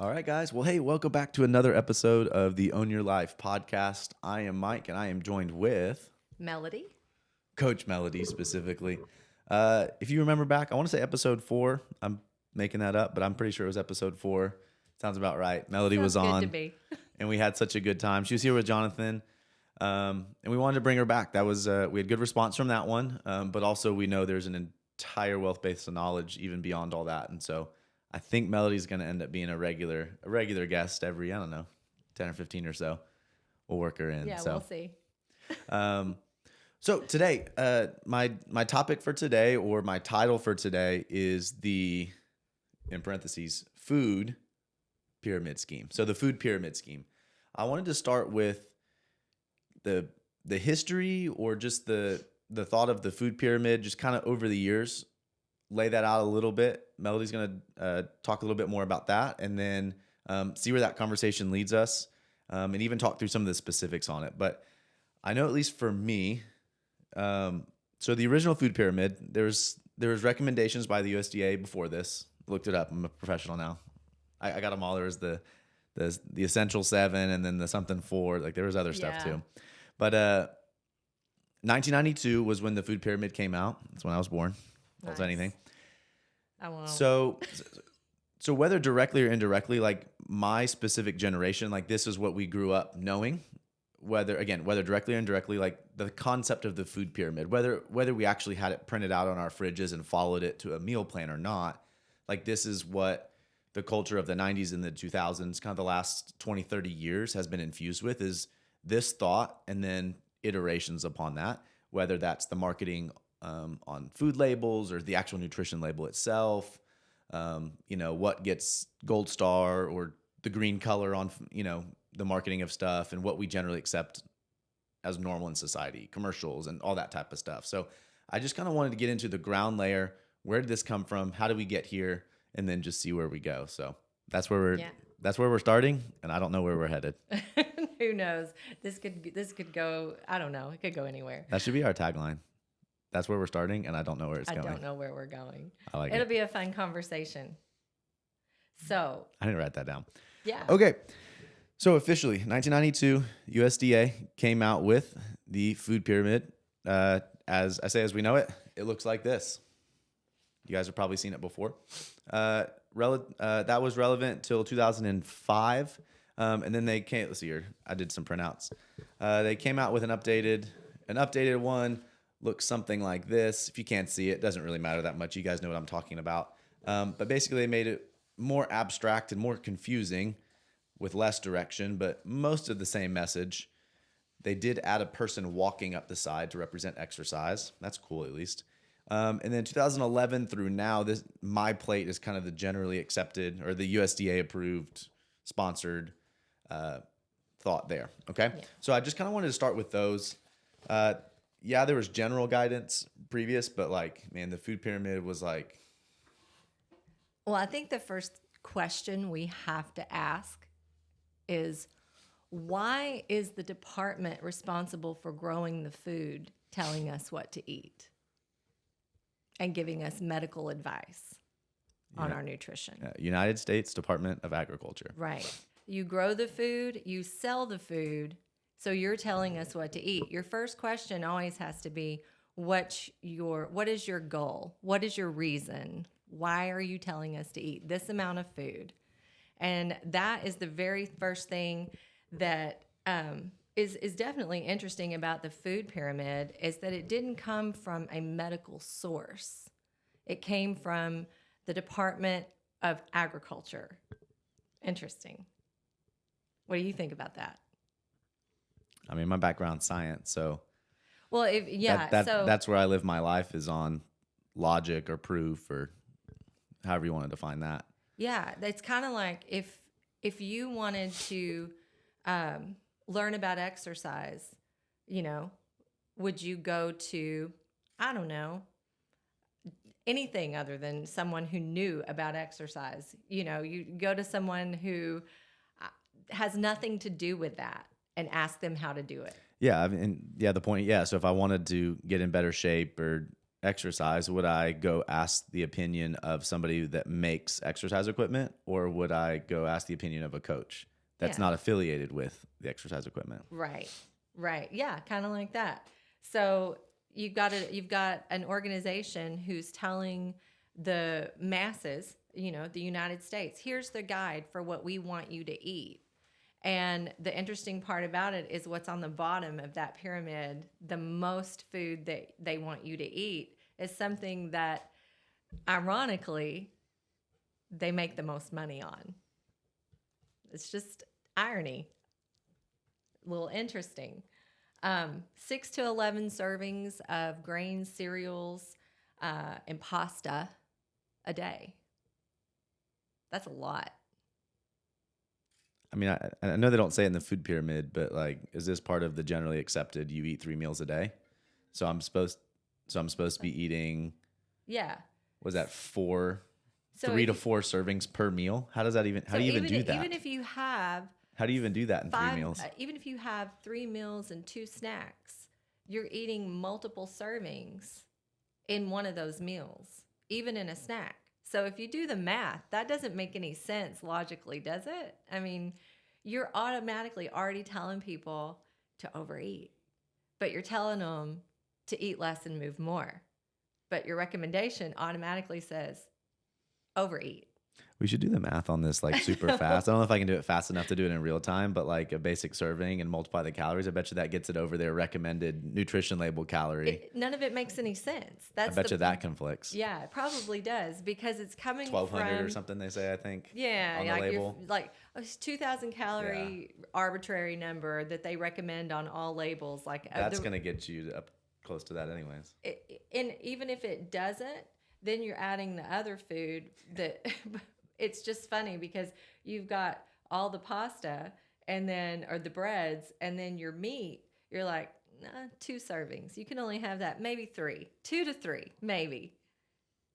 All right, guys. Well, hey, welcome back to another episode of the Own Your Life podcast. I am Mike, and I am joined with Melody. Coach Melody specifically. If you remember back, I want to say episode 4. I'm making that up, but I'm pretty sure it was episode 4. Sounds about right. Melody Sounds was good on, to be. and we had such a good time. She was here with Jonathan, and we wanted to bring her back. That was we had good response from that one, but also we know there's an entire wealth base of knowledge even beyond all that, and so I think Melody's going to end up being a regular guest every, I don't know, 10 or 15 or so. We'll work her in. Yeah, so we'll see. So today, my topic for today, or my title for today, is the, in parentheses, food pyramid scheme. So the food pyramid scheme. I wanted to start with the history, or just the thought of the food pyramid, just kind of over the years. Lay that out a little bit. Melody's going to talk a little bit more about that, and then see where that conversation leads us, and even talk through some of the specifics on it. But I know, at least for me, so the original food pyramid, there was recommendations by the USDA before this. Looked it up. I'm a professional now. I got them all. There was the essential 7, and then the something 4. Like, there was other stuff too. But 1992 was when the food pyramid came out. That's when I was born. Nice. Anything. I won't. So whether directly or indirectly, like my specific generation, like this is what we grew up knowing. Whether directly or indirectly, like the concept of the food pyramid, whether we actually had it printed out on our fridges and followed it to a meal plan or not, like this is what the culture of the 90s and the 2000s, kind of the last 20, 30 years, has been infused with, is this thought, and then iterations upon that, whether that's the marketing on food labels or the actual nutrition label itself, what gets gold star or the green color on, the marketing of stuff, and what we generally accept as normal in society, commercials and all that type of stuff. So I just kind of wanted to get into the ground layer. Where did this come from? How did we get here? And then just see where we go. So that's where we're starting, and I don't know where we're headed. Who knows? This could go, I don't know. It could go anywhere. That should be our tagline. That's where we're starting, and I don't know where it's going. I don't know where we're going. I like It'll it. be a fun conversation. So. I didn't write that down. Yeah. Okay. So officially, 1992, USDA came out with the food pyramid. As we know it, it looks like this. You guys have probably seen it before. That was relevant till 2005. And then they came, let's see here. I did some printouts. They came out with an updated one. Looks something like this. If you can't see it, it doesn't really matter that much. You guys know what I'm talking about. But basically, they made it more abstract and more confusing with less direction, but most of the same message. They did add a person walking up the side to represent exercise. That's cool, at least. And then 2011 through now, this MyPlate is kind of the generally accepted, or the USDA approved, sponsored thought there. Okay, yeah. So I just kind of wanted to start with those. Yeah, there was general guidance previous, but the food pyramid was like. Well, I think the first question we have to ask is, why is the department responsible for growing the food telling us what to eat and giving us medical advice on our nutrition? United States Department of Agriculture. Right. You grow the food, you sell the food, so you're telling us what to eat. Your first question always has to be, what is your goal? What is your reason? Why are you telling us to eat this amount of food? And that is the very first thing that is definitely interesting about the food pyramid, is that it didn't come from a medical source. It came from the Department of Agriculture. Interesting. What do you think about that? I mean, my background's science, so well, that's where I live my life, is on logic or proof, or however you want to define that. Yeah, it's kind of like if you wanted to learn about exercise, would you go to, I don't know, anything other than someone who knew about exercise? You go to someone who has nothing to do with that and ask them how to do it. Yeah, the point. Yeah, so if I wanted to get in better shape or exercise, would I go ask the opinion of somebody that makes exercise equipment, or would I go ask the opinion of a coach that's Yeah. not affiliated with the exercise equipment? Right. Right. Yeah, kind of like that. So you've got an organization who's telling the masses, the United States, here's the guide for what we want you to eat. And the interesting part about it is what's on the bottom of that pyramid, the most food that they want you to eat is something that ironically they make the most money on. It's just irony. A little interesting. 6 to 11 servings of grains, cereals, and pasta a day. That's a lot. I mean, I know they don't say it in the food pyramid, but like, is this part of the generally accepted? You eat 3 meals a day, so I'm supposed to be eating. Yeah. Was that 3 if to 4 servings per meal? How does that even? How do you even do that? Even if you have How do you even do that in 3 meals? even if you have 3 meals and 2 snacks, you're eating multiple servings in one of those meals, even in a snack. So if you do the math, that doesn't make any sense logically, does it? I mean, you're automatically already telling people to overeat, but you're telling them to eat less and move more. But your recommendation automatically says overeat. We should do the math on this like super fast. I don't know if I can do it fast enough to do it in real time, but like a basic serving and multiply the calories. I bet you that gets it over their recommended nutrition label calorie. None of it makes any sense. I bet you that conflicts. Yeah, it probably does because it's coming 1,200 from, or something they say, I think. Yeah, on the like label. like a 2,000 calorie arbitrary number that they recommend on all labels. Like that's going to get you up close to that anyways. And even if it doesn't, then you're adding the other food that it's just funny because you've got all the pasta and then, or the breads, and then your meat, you're like, nah, 2 servings. You can only have that, maybe 3, 2 to 3, maybe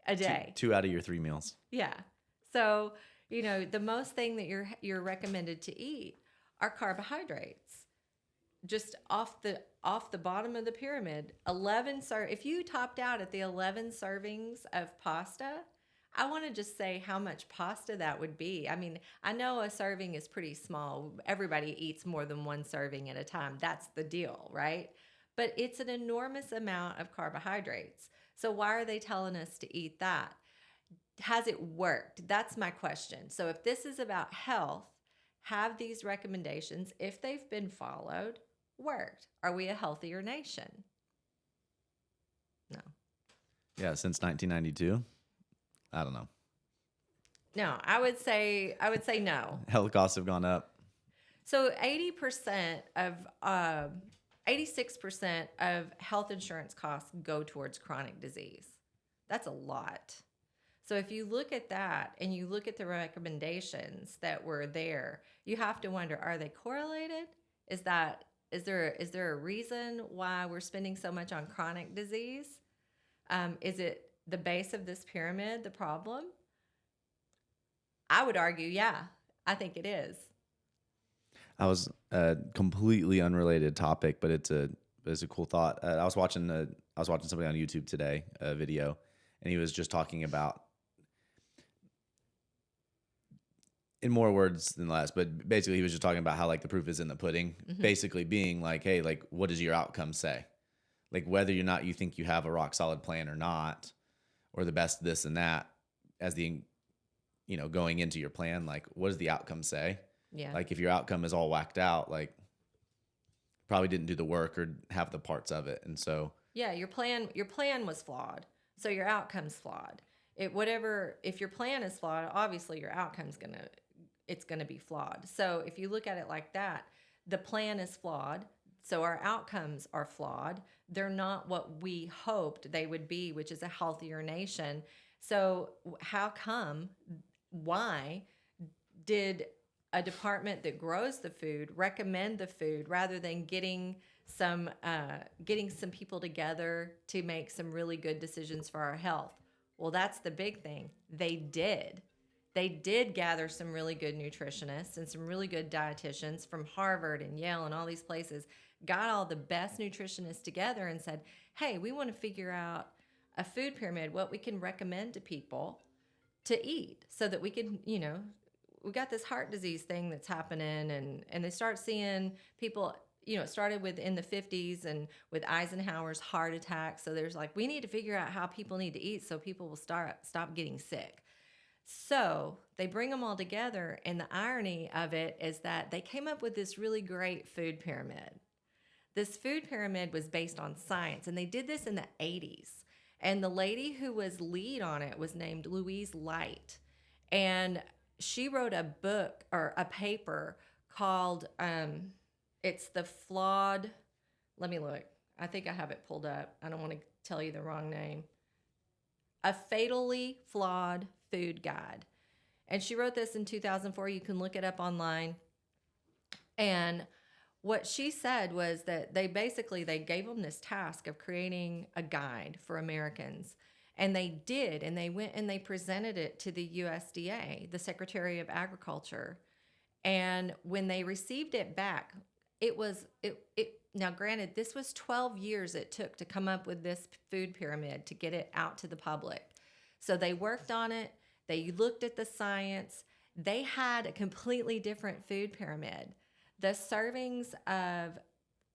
a day. 2 out of your 3 meals. Yeah. So, the most thing that you're recommended to eat are carbohydrates. Just off the bottom of the pyramid, if you topped out at the 11 servings of pasta, I want to just say how much pasta that would be. I mean, I know a serving is pretty small. Everybody eats more than 1 serving at a time. That's the deal, right? But it's an enormous amount of carbohydrates. So why are they telling us to eat that? Has it worked? That's my question. So if this is about health, have these recommendations, if they've been followed, worked? Are we a healthier nation? No. Yeah, since 1992. I don't know. No, I would say no. Health costs have gone up. So 86% of health insurance costs go towards chronic disease. That's a lot. So if you look at that and you look at the recommendations that were there, you have to wonder, are they correlated? Is there a reason why we're spending so much on chronic disease? Is it the base of this pyramid the problem? I would argue, yeah, I think it is. I was a completely unrelated topic, but it's a cool thought. I was watching somebody on YouTube today, a video, and he was just talking about, in more words than less, but basically he was just talking about how like the proof is in the pudding, basically being like, hey, like what does your outcome say? Like whether or not you think you have a rock solid plan or not, or the best this and that, as the, going into your plan, like what does the outcome say? Yeah. Like if your outcome is all whacked out, like probably didn't do the work or have the parts of it. And so, yeah, your plan was flawed. So your outcome's flawed. If your plan is flawed, obviously your outcome's going to be flawed. So if you look at it like that, the plan is flawed. So our outcomes are flawed. They're not what we hoped they would be, which is a healthier nation. So why did a department that grows the food recommend the food rather than getting some people together to make some really good decisions for our health? Well, that's the big thing. They did gather some really good nutritionists and some really good dietitians from Harvard and Yale and all these places, got all the best nutritionists together and said, hey, we want to figure out a food pyramid, what we can recommend to people to eat so that we can, we got this heart disease thing that's happening, and they start seeing people, it started with in the 50s and with Eisenhower's heart attack. So there's like, we need to figure out how people need to eat so people will stop getting sick. So they bring them all together, and the irony of it is that they came up with this really great food pyramid. This food pyramid was based on science, and they did this in the 80s. And the lady who was lead on it was named Luise Light. And she wrote a book or a paper called, it's the flawed, let me look. I think I have it pulled up. I don't want to tell you the wrong name. A Fatally Flawed Food Guide. And she wrote this in 2004. You can look it up online. And what she said was that they gave them this task of creating a guide for Americans. And they did, and they went and they presented it to the USDA, the Secretary of Agriculture. And when they received it back, now granted, this was 12 years it took to come up with this food pyramid to get it out to the public. So they worked on it, they looked at the science, they had a completely different food pyramid. The servings of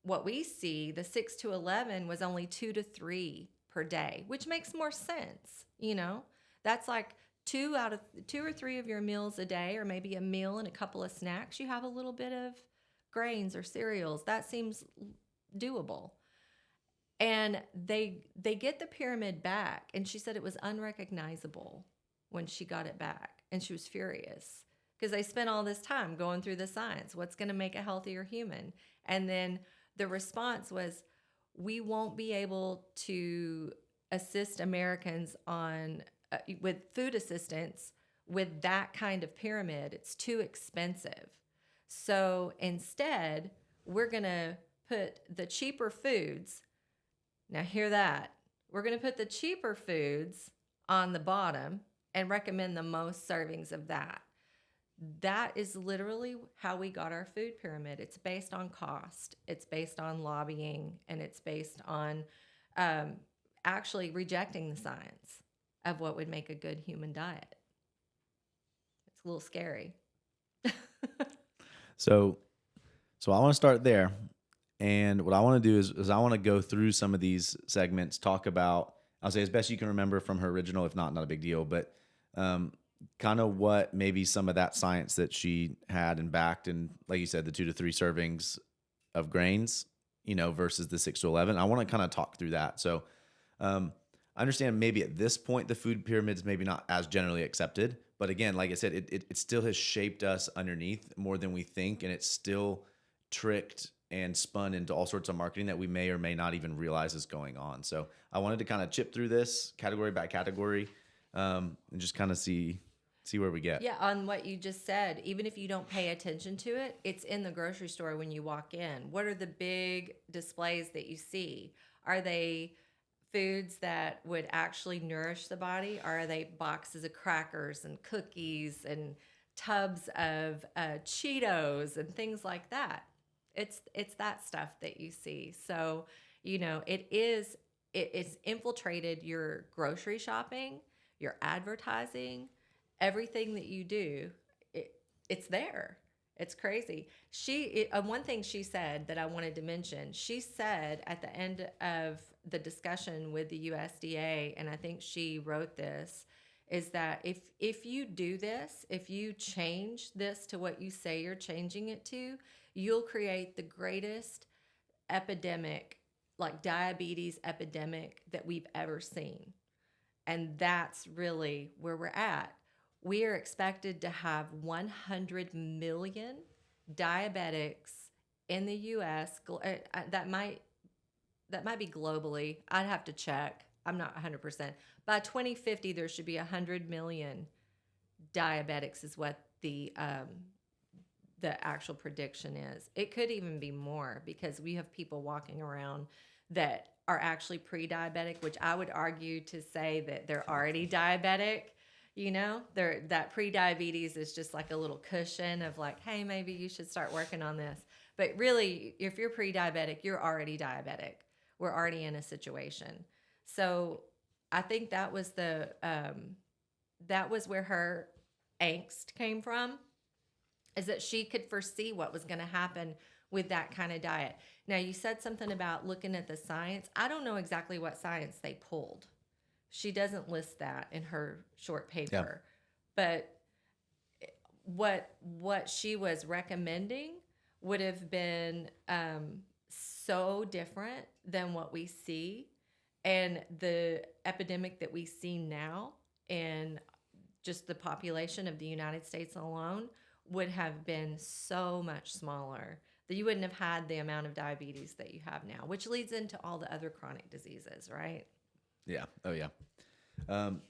what we see, the 6 to 11, was only 2 to 3 per day, which makes more sense. That's like 2 or 3 of your meals a day, or maybe a meal and a couple of snacks. You have a little bit of grains or cereals. That seems doable. And they get the pyramid back, and she said it was unrecognizable when she got it back, and she was furious because they spent all this time going through the science. What's going to make a healthier human? And then the response was, we won't be able to assist Americans on with food assistance with that kind of pyramid. It's too expensive. So instead, we're going to put the cheaper foods. Now hear that. We're going to put the cheaper foods on the bottom and recommend the most servings of that. That is literally how we got our food pyramid. It's based on cost, it's based on lobbying, and it's based on actually rejecting the science of what would make a good human diet. It's a little scary. So I want to start there. And what I want to do is I want to go through some of these segments, talk about, I'll say as best you can remember from her original, if not a big deal, but kind of what maybe some of that science that she had and backed, and like you said, the 2 to 3 servings of grains, versus the 6 to 11. I want to kind of talk through that. So I understand maybe at this point, the food pyramid is maybe not as generally accepted, but again, like I said, it still has shaped us underneath more than we think. And it's still tricked and spun into all sorts of marketing that we may or may not even realize is going on. So I wanted to kind of chip through this category by category, and just kind of see where we get. Yeah, on what you just said, even if you don't pay attention to it, it's in the grocery store when you walk in. What are the big displays that you see? Are they foods that would actually nourish the body? Or are they boxes of crackers and cookies and tubs of Cheetos and things like that? It's that stuff that you see. So, it's infiltrated your grocery shopping, your advertising, everything that you do. It's there. It's crazy. One thing she said that I wanted to mention, she said at the end of the discussion with the USDA, and I think she wrote this, is that if you do this, if you change this to what you say you're changing it to, you'll create the greatest epidemic, like diabetes epidemic, that we've ever seen. And that's really where we're at. We are expected to have 100 million diabetics in the U.S. That might be globally. I'd have to check. I'm not 100%. By 2050, there should be 100 million diabetics is what the actual prediction is. It could even be more because we have people walking around that are actually pre-diabetic, which I would argue to say that they're already diabetic. That pre-diabetes is just like a little cushion of like, hey, maybe you should start working on this. But really, if you're pre-diabetic, you're already diabetic. We're already in a situation. So I think that was that was where her angst came from, is that she could foresee what was going to happen with that kind of diet. Now, you said something about looking at the science. I don't know exactly what science they pulled. She doesn't list that in her short paper. But what she was recommending would have been so different than what we see, and the epidemic that we see now in just the population of the United States alone would have been so much smaller, that you wouldn't have had the amount of diabetes that you have now, which leads into all the other chronic diseases, right? Yeah. Oh, yeah.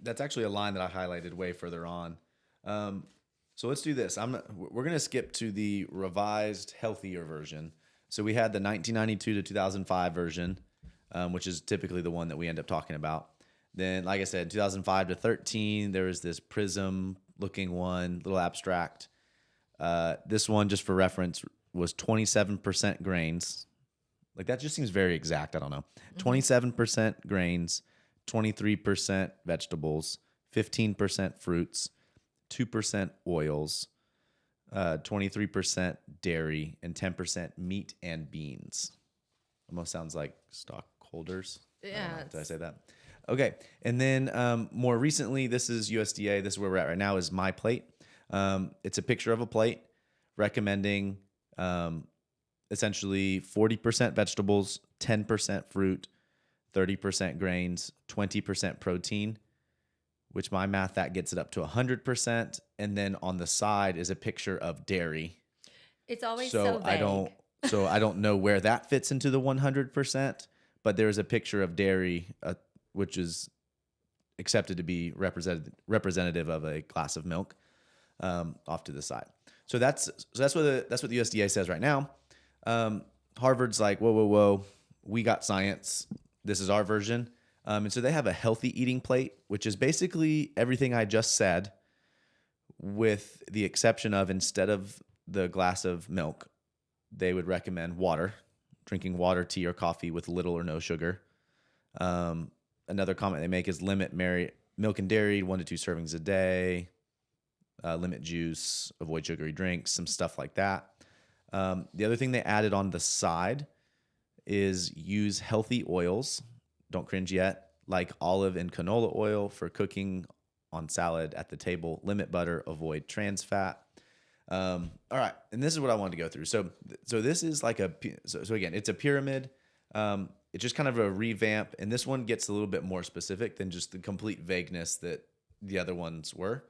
That's actually a line that I highlighted way further on. So let's do this. We're going to skip to the revised, healthier version. So we had the 1992 to 2005 version, which is typically the one that we end up talking about. Then, like I said, 2005 to 13, there was this prism-looking one, little abstract. This one, just for reference, was 27% grains. Like, that just seems very exact. I don't know. 27% grains, 23% vegetables, 15% fruits, 2% oils, 23% dairy, and 10% meat and beans. Almost sounds like stockholders. Yeah. Did I say that? Okay. And then more recently, this is USDA. This is where we're at right now, is MyPlate. It's a picture of a plate recommending essentially 40% vegetables, 10% fruit, 30% grains, 20% protein, which my math, that gets it up to 100%. And then on the side is a picture of dairy. It's always so vague. I don't know where that fits into the 100%, but there's a picture of dairy, which is accepted to be representative of a glass of milk, off to the side. So that's what the USDA says right now. Harvard's like, whoa, we got science. This is our version. And so they have a healthy eating plate, which is basically everything I just said, with the exception of, instead of the glass of milk, they would recommend water, drinking water, tea, or coffee with little or no sugar. Another comment they make is limit milk and dairy, 1 to 2 servings a day, limit juice, avoid sugary drinks, some stuff like that. The other thing they added on the side is use healthy oils. Don't cringe yet. Like olive and canola oil for cooking on salad at the table. Limit butter. Avoid trans fat. All right, and this is what I wanted to go through. So this is like so again, it's a pyramid. It's just kind of a revamp, and this one gets a little bit more specific than just the complete vagueness that the other ones were.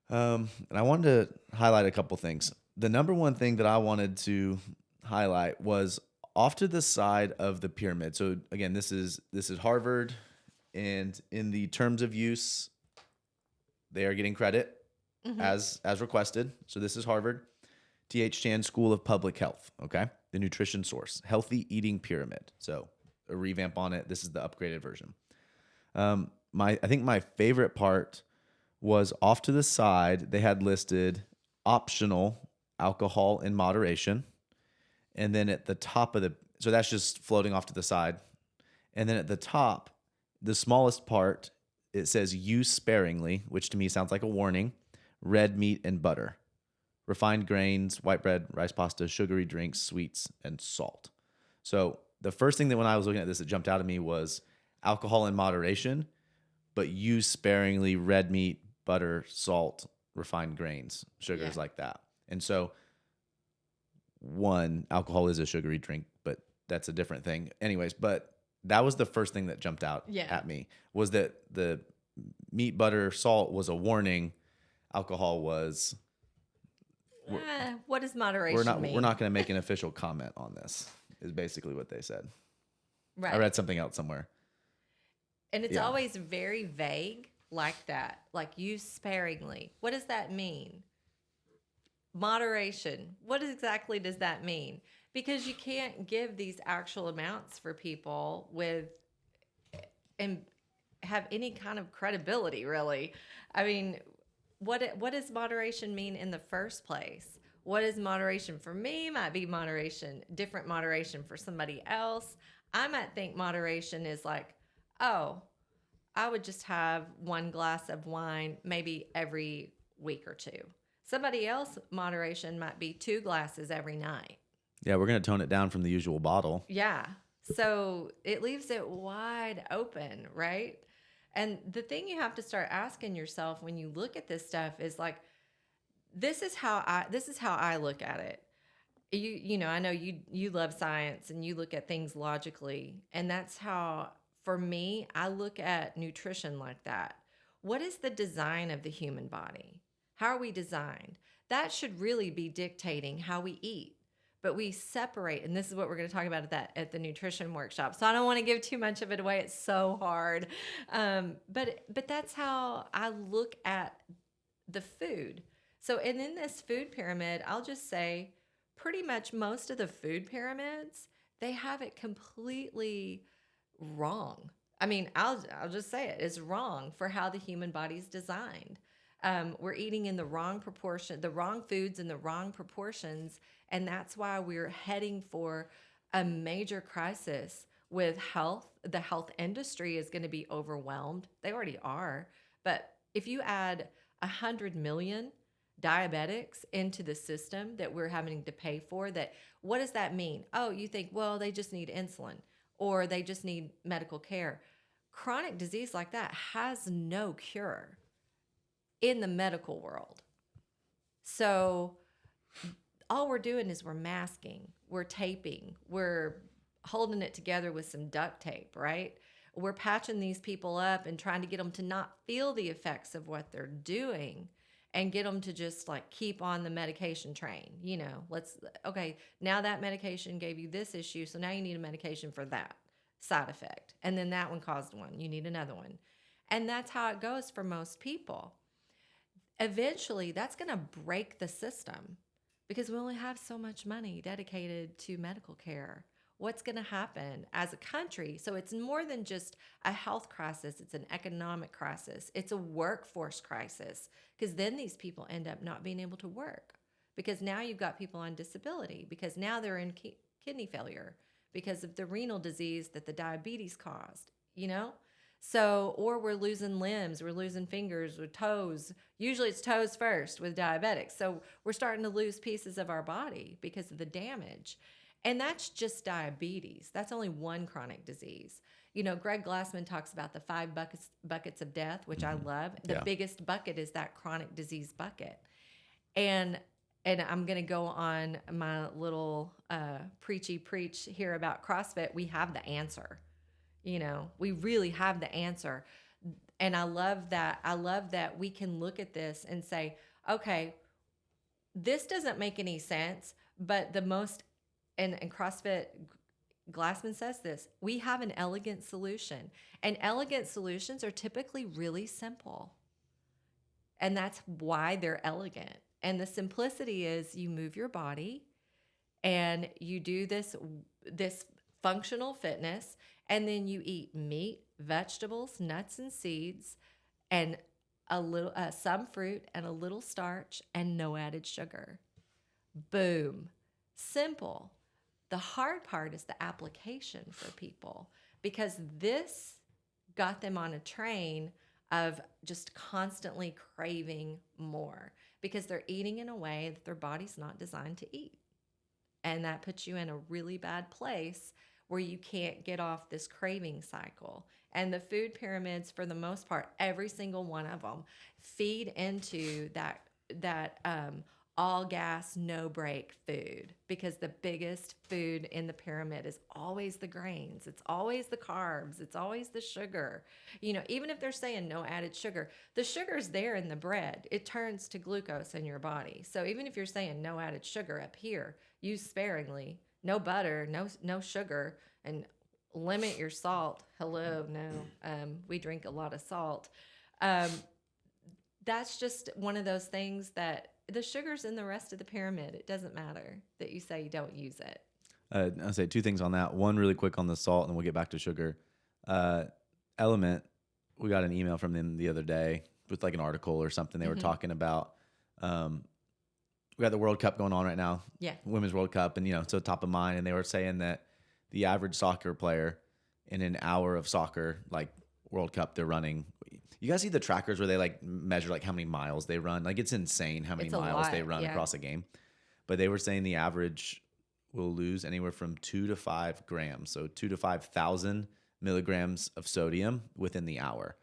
And I wanted to highlight a couple things. The number one thing that I wanted to highlight was off to the side of the pyramid. So again, this is Harvard, and in the terms of use, they are getting credit as requested. So this is Harvard, T.H. Chan School of Public Health. Okay, the nutrition source, healthy eating pyramid. So a revamp on it. This is the upgraded version. I think my favorite part was off to the side. They had listed optional alcohol in moderation. And then at the top of so that's just floating off to the side. And then at the top, the smallest part, it says use sparingly, which to me sounds like a warning, red meat and butter, refined grains, white bread, rice pasta, sugary drinks, sweets, and salt. So the first thing that when I was looking at this that jumped out at me was alcohol in moderation, but use sparingly, red meat, butter, salt, refined grains, sugars like that. And so one, alcohol is a sugary drink, but that's a different thing. Anyways, but that was the first thing that jumped out at me, was that the meat, butter, salt was a warning. Alcohol was... what does moderation mean? We're not going to make an official comment on this, is basically what they said. Right. I read something else somewhere. And it's always very vague like that, like use sparingly. What does that mean? Moderation. What exactly does that mean? Because you can't give these actual amounts for people and have any kind of credibility, really. I mean, what does moderation mean in the first place? What is moderation for me might be different moderation for somebody else. I might think moderation is like, oh, I would just have one glass of wine maybe every week or two. Somebody else, moderation might be 2 glasses every night. Yeah, we're going to tone it down from the usual bottle. Yeah. So it leaves it wide open, right? And the thing you have to start asking yourself when you look at this stuff is like, this is how I look at it. You know, I know you love science and you look at things logically, and that's how, for me, I look at nutrition like that. What is the design of the human body? How are we designed? That should really be dictating how we eat. But we separate, and this is what we're going to talk about at the nutrition workshop. So I don't want to give too much of it away. It's so hard. But that's how I look at the food. So, and in this food pyramid, I'll just say pretty much most of the food pyramids, they have it completely wrong. I mean, I'll just say it. It's wrong for how the human body's designed. We're eating in the wrong proportion, the wrong foods in the wrong proportions, and that's why we're heading for a major crisis with health. The health industry is going to be overwhelmed. They already are. But if you add 100 million diabetics into the system that we're having to pay for, that what does that mean? Oh, you think, well, they just need insulin or they just need medical care. Chronic disease like that has no cure in the medical world. So all we're doing is we're masking, we're taping, we're holding it together with some duct tape, right? We're patching these people up and trying to get them to not feel the effects of what they're doing and get them to just like keep on the medication train. You know, okay, now that medication gave you this issue, so now you need a medication for that side effect. And then that one caused one, you need another one. And that's how it goes for most people. Eventually, that's going to break the system because we only have so much money dedicated to medical care. What's going to happen as a country? So it's more than just a health crisis. It's an economic crisis. It's a workforce crisis because then these people end up not being able to work because now you've got people on disability because now they're in kidney failure because of the renal disease that the diabetes caused, you know? So, or we're losing limbs, we're losing fingers or toes. Usually it's toes first with diabetics. So we're starting to lose pieces of our body because of the damage. And that's just diabetes. That's only one chronic disease. You know, Greg Glassman talks about the 5 buckets of death, which I love. The biggest bucket is that chronic disease bucket. And I'm going to go on my little preachy preach here about CrossFit. We have the answer. You know, we really have the answer. And I love that. I love that we can look at this and say, okay, this doesn't make any sense, but the most, and CrossFit, Glassman says this, we have an elegant solution. And elegant solutions are typically really simple. And that's why they're elegant. And the simplicity is you move your body and you do this functional fitness, and then you eat meat, vegetables, nuts and seeds, and a little some fruit and a little starch and no added sugar. Boom. Simple. The hard part is the application for people because this got them on a train of just constantly craving more because they're eating in a way that their body's not designed to eat. And that puts you in a really bad place where you can't get off this craving cycle. And the food pyramids, for the most part, every single one of them feed into that all gas, no break food because the biggest food in the pyramid is always the grains. It's always the carbs. It's always the sugar. You know, even if they're saying no added sugar, the sugar's there in the bread. It turns to glucose in your body. So even if you're saying no added sugar up here, use sparingly. No butter, no sugar, and limit your salt. Hello, no, we drink a lot of salt. That's just one of those things that the sugar's in the rest of the pyramid. It doesn't matter that you say you don't use it. I'll say 2 things on that. One really quick on the salt, and then we'll get back to sugar. Element, we got an email from them the other day with like an article or something. They were talking about we got the World Cup going on right now. Yeah. Women's World Cup. And, you know, so top of mind. And they were saying that the average soccer player in an hour of soccer, like World Cup, they're running. You guys see the trackers where they like measure like how many miles they run? Like it's insane how many It's a miles lot, they run yeah. across a game. But they were saying the average will lose anywhere from 2 to 5 grams. So 2 to 5,000 milligrams of sodium within the hour.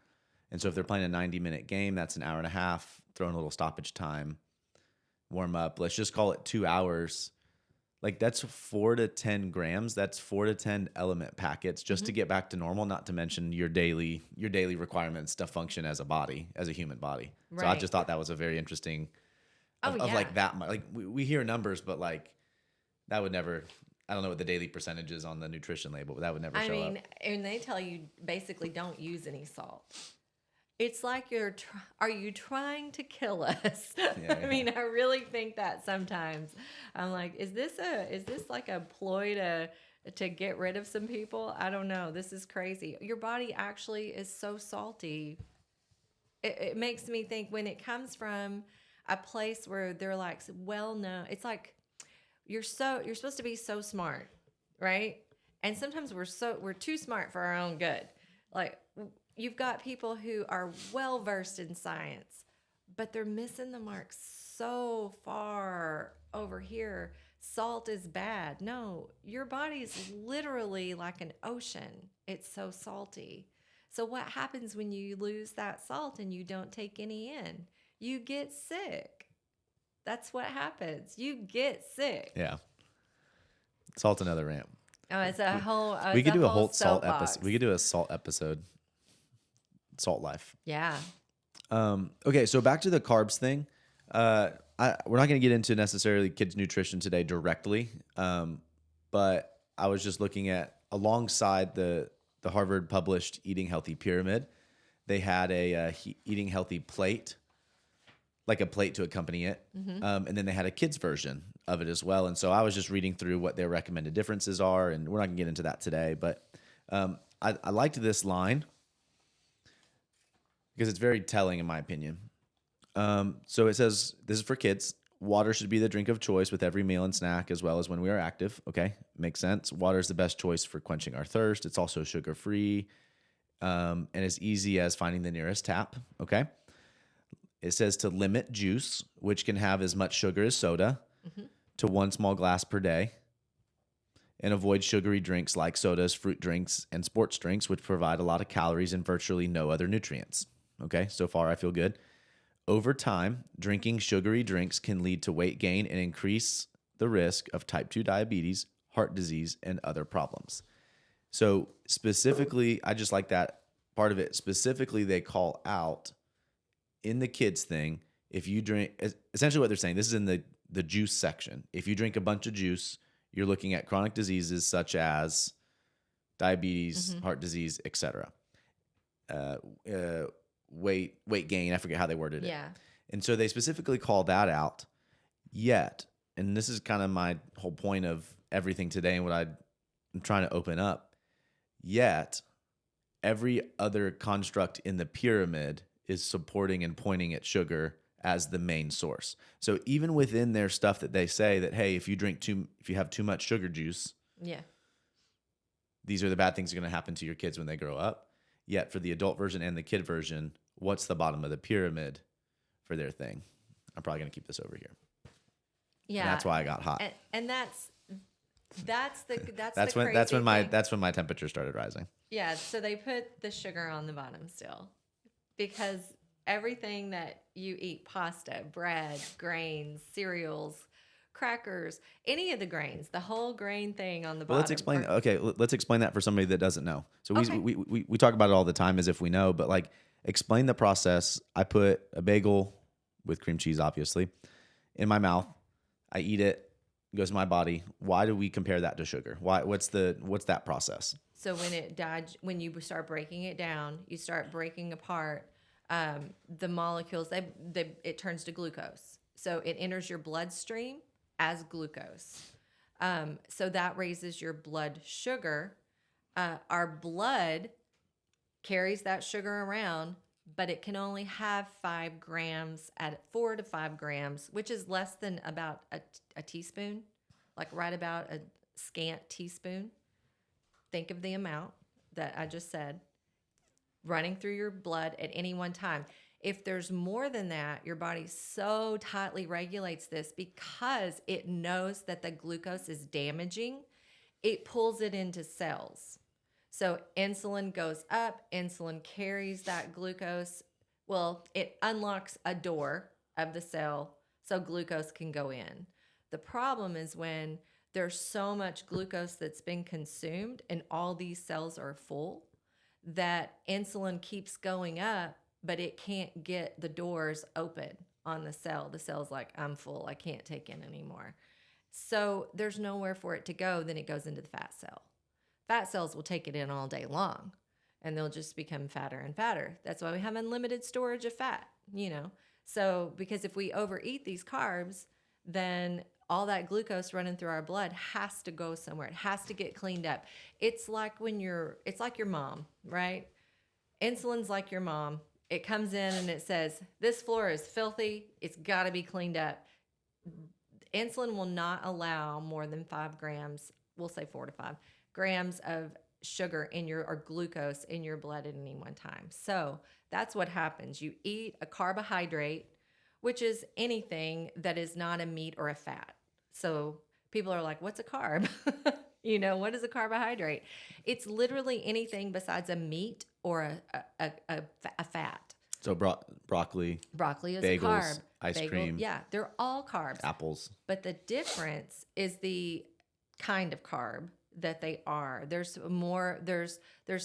And so if they're playing a 90-minute game, that's an hour and a half, throwing a little stoppage time, warm up. Let's just call it 2 hours. Like that's 4 to 10 grams. That's 4 to 10 element packets just to get back to normal, not to mention your daily requirements to function as a body, as a human body. So I Right. just thought that was a very interesting of yeah. like that much. Like we hear numbers, but like that would never, I don't know what the daily percentage is on the nutrition label, but that would never I show mean, up. and they tell you basically don't use any salt. It's like are you trying to kill us? I mean, I really think that sometimes. I'm like, is this like a ploy to get rid of some people? I don't know. This is crazy. Your body actually is so salty. It makes me think when it comes from a place where they're like well known. It's like you're supposed to be so smart, right? And sometimes we're too smart for our own good. Like you've got people who are well versed in science, but they're missing the mark so far over here. Salt is bad. No, your body's literally like an ocean. It's so salty. So what happens when you lose that salt and you don't take any in? You get sick. That's what happens. You get sick. Yeah. Salt's another rant. Oh, it's a whole. We could do a whole salt soapbox. episode. We could do a salt episode. Salt life. Yeah. Okay, so back to the carbs thing. We're not going to get into necessarily kids' nutrition today directly, but I was just looking at alongside the Harvard published Eating Healthy Pyramid, they had a Eating Healthy plate, like a plate to accompany it, and then they had a kids version of it as well. And so I was just reading through what their recommended differences are, and we're not going to get into that today, but I liked this line because it's very telling in my opinion. So it says, this is for kids. Water should be the drink of choice with every meal and snack, as well as when we are active. Okay, makes sense. Water is the best choice for quenching our thirst. It's also sugar-free and as easy as finding the nearest tap. Okay. It says to limit juice, which can have as much sugar as soda, to 1 small glass per day. And avoid sugary drinks like sodas, fruit drinks, and sports drinks, which provide a lot of calories and virtually no other nutrients. Okay, so far I feel good. Over time, drinking sugary drinks can lead to weight gain and increase the risk of type 2 diabetes, heart disease, and other problems. So specifically, I just like that part of it. Specifically, they call out in the kids thing, if you drink, essentially what they're saying, this is in the juice section. If you drink a bunch of juice, you're looking at chronic diseases such as diabetes, heart disease, etc. Weight gain. I forget how they worded it. Yeah. And so they specifically call that out. Yet, and this is kind of my whole point of everything today and what I'm trying to open up. Yet, every other construct in the pyramid is supporting and pointing at sugar as the main source. So even within their stuff that they say that, hey, if you have too much sugar juice, Yeah. these are the bad things that are going to happen to your kids when they grow up. Yet for the adult version and the kid version, what's the bottom of the pyramid for their thing? I'm probably going to keep this over here. Yeah. And that's why I got hot. And that's the That's crazy when my temperature started rising. Yeah, so they put the sugar on the bottom still because everything that you eat, pasta, bread, grains, cereals, crackers, any of the grains, the whole grain thing on the bottom. Well, let's explain that for somebody that doesn't know. So Okay. we talk about it all the time as if we know, but like explain the process. I put a bagel with cream cheese, obviously, in my mouth. I eat it. It goes to my body. Why do we compare that to sugar? What's that process? So when you start breaking it down, you start breaking apart the molecules. It turns to glucose. So it enters your bloodstream as glucose. So that raises your blood sugar. Our blood carries that sugar around, but it can only have 5 grams at 4 to 5 grams, which is less than about a teaspoon, like right about a scant teaspoon. Think of the amount that I just said. running through your blood at any one time. If there's more than that, your body so tightly regulates this because it knows that the glucose is damaging, it pulls it into cells. So insulin goes up, insulin carries that glucose. Well, it unlocks a door of the cell so glucose can go in. The problem is when there's so much glucose that's been consumed and all these cells are full that insulin keeps going up, but it can't get the doors open on the cell. The cell's like, I'm full, I can't take in anymore. So there's nowhere for it to go, then it goes into the fat cell. Fat cells will take it in all day long and they'll just become fatter and fatter. That's why we have unlimited storage of fat, you know. So because if we overeat these carbs, then all that glucose running through our blood has to go somewhere. It has to get cleaned up. It's like it's like your mom, right? Insulin's like your mom. It comes in and it says, this floor is filthy. It's got to be cleaned up. Insulin will not allow more than 5 grams, we'll say 4 to 5 grams of sugar or glucose in your blood at any one time. So that's what happens. You eat a carbohydrate, which is anything that is not a meat or a fat. So people are like, what's a carb? You know, what is a carbohydrate? It's literally anything besides a meat or a fat. So broccoli. Broccoli is bagels, a carb. ice cream. Yeah, they're all carbs. Apples. But the difference is the kind of carb that they are. There's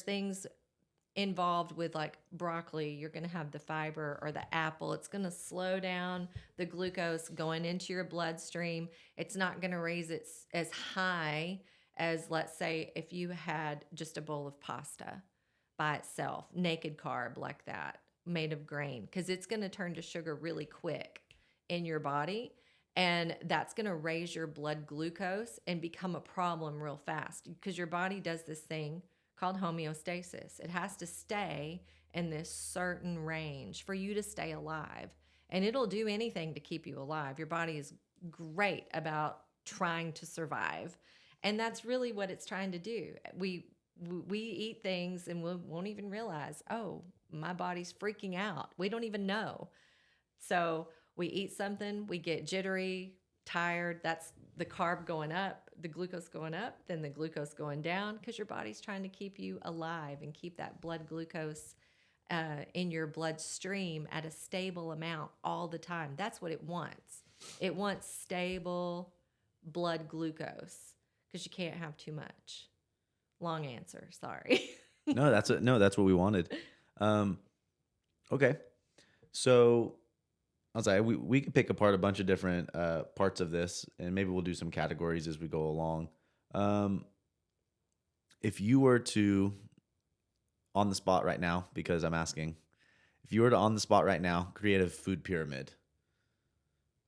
things involved with like broccoli. You're going to have the fiber, or the apple. It's going to slow down the glucose going into your bloodstream. It's not going to raise it as high as, let's say, if you had just a bowl of pasta by itself, naked carb like that, made of grain, because it's going to turn to sugar really quick in your body. And that's going to raise your blood glucose and become a problem real fast, because your body does this thing called homeostasis. It has to stay in this certain range for you to stay alive. And it'll do anything to keep you alive. Your body is great about trying to survive. And that's really what it's trying to do. We eat things and we won't even realize, oh, my body's freaking out. We don't even know. So we eat something, we get jittery, tired. That's the carb going up, the glucose going up, then the glucose going down, because your body's trying to keep you alive and keep that blood glucose in your bloodstream at a stable amount all the time. That's what it wants. It wants stable blood glucose, because you can't have too much. Long answer, sorry. No, that's what we wanted. Okay. So I'll say we could pick apart a bunch of different parts of this, and maybe we'll do some categories as we go along. If you were to, on the spot right now, because I'm asking, if you were to on the spot right now create a food pyramid,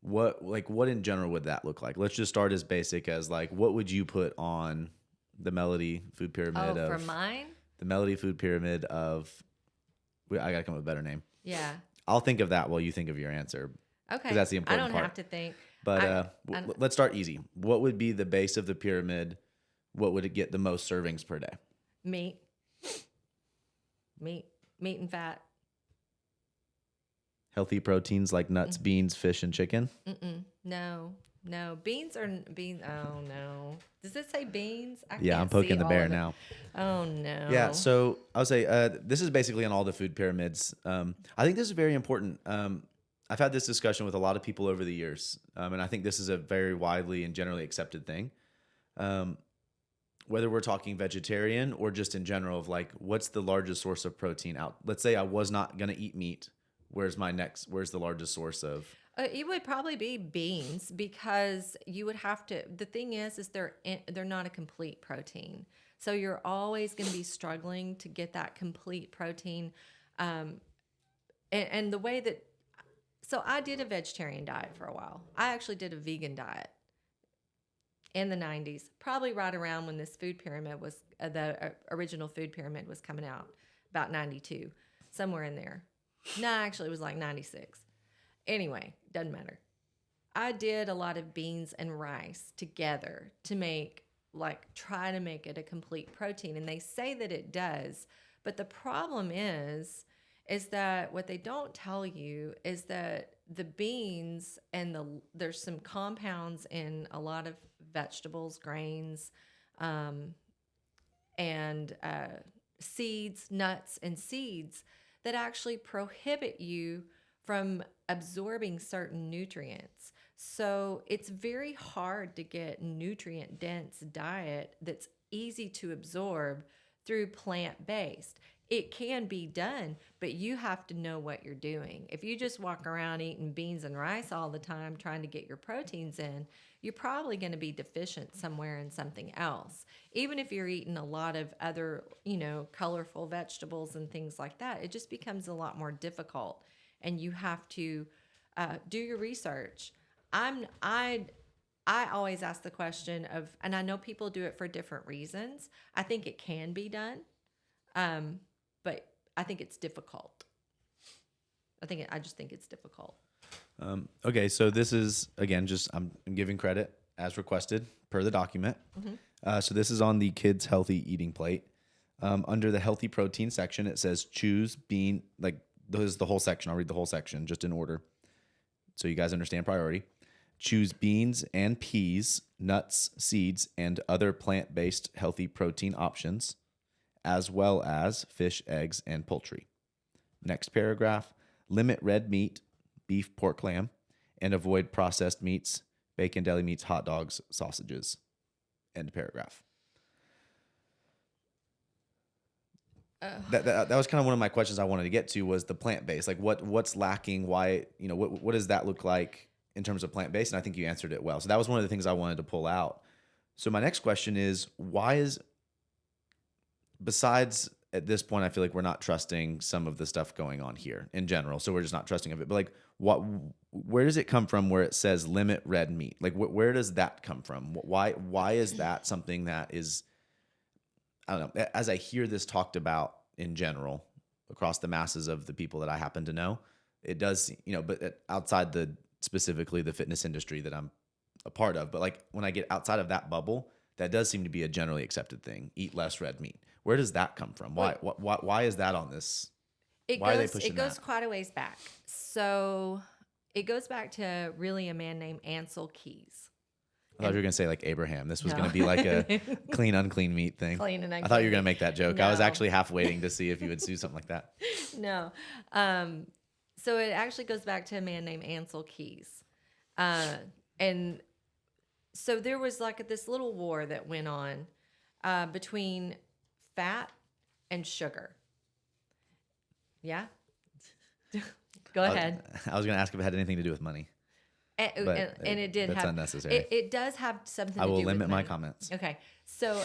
what in general would that look like? Let's just start as basic as like, what would you put on the Melody food pyramid? For mine? The Melody food pyramid of, I gotta come up with a better name. Yeah. I'll think of that while you think of your answer. Okay. Because that's the important part. I don't have to think. But let's start easy. What would be the base of the pyramid? What would it get the most servings per day? Meat and fat. Healthy proteins like nuts, beans, fish, and chicken? No. Beans. Oh, no. Does it say beans? I'm poking the bear now. Oh, no. Yeah, so I would say this is basically on all the food pyramids. I think this is very important. I've had this discussion with a lot of people over the years, and I think this is a very widely and generally accepted thing. Whether we're talking vegetarian or just in general of like, what's the largest source of protein out? Let's say I was not going to eat meat. Where's the largest source of? It would probably be beans, because you would have to. The thing is they're not a complete protein, so you're always going to be struggling to get that complete protein. And the way that, so I did a vegetarian diet for a while. I actually did a vegan diet in the 90s, probably right around when this food pyramid was the original food pyramid was coming out, about 92, somewhere in there. No, actually, it was like 96. Anyway, doesn't matter. I did a lot of beans and rice together to try to make it a complete protein. And they say that it does, But the problem is that what they don't tell you is that the beans and there's some compounds in a lot of vegetables, grains, and seeds, nuts, and seeds that actually prohibit you from absorbing certain nutrients. So it's very hard to get nutrient dense diet that's easy to absorb through plant-based. It can be done, but you have to know what you're doing. If you just walk around eating beans and rice all the time trying to get your proteins in, you're probably going to be deficient somewhere in something else. Even if you're eating a lot of other, colorful vegetables and things like that, it just becomes a lot more difficult, and you have to do your research. I always ask the question of, and I know people do it for different reasons. I think it can be done, but I think it's difficult. I just think it's difficult. Okay, so this is, again, just I'm giving credit as requested per the document. Mm-hmm. So this is on the kids' healthy eating plate. Under the healthy protein section, it says choose bean, like this is the whole section. I'll read the whole section just in order so you guys understand priority. Choose beans and peas, nuts, seeds, and other plant-based healthy protein options, as well as fish, eggs, and poultry. Next paragraph, limit red meat, beef, pork, lamb, and avoid processed meats, bacon, deli meats, hot dogs, sausages. End paragraph. That was kind of one of my questions I wanted to get to, was the plant-based. Like what's lacking? Why, what does that look like in terms of plant-based? And I think you answered it well. So that was one of the things I wanted to pull out. So my next question is, besides at this point, I feel like we're not trusting some of the stuff going on here in general. So we're just not trusting of it. But like, where does it come from where it says limit red meat? Like where does that come from? Why is that something that is, I don't know, as I hear this talked about in general across the masses of the people that I happen to know, it does, but outside specifically the fitness industry that I'm a part of. But like when I get outside of that bubble, that does seem to be a generally accepted thing. Eat less red meat. Where does that come from? Why is that on this? Why are they pushing that? It goes quite a ways back. So it goes back to really a man named Ansel Keys. I thought you were going to say like Abraham. This was going to be like a clean, unclean meat thing. Clean and unclean. I thought you were going to make that joke. No. I was actually half waiting to see if you would do something like that. No. So it actually goes back to a man named Ansel Keys. And so there was like this little war that went on between fat and sugar. Yeah? Go ahead. I was going to ask if it had anything to do with money. And it did that's have unnecessary. It does have something to do I with will limit my money. comments. Okay. So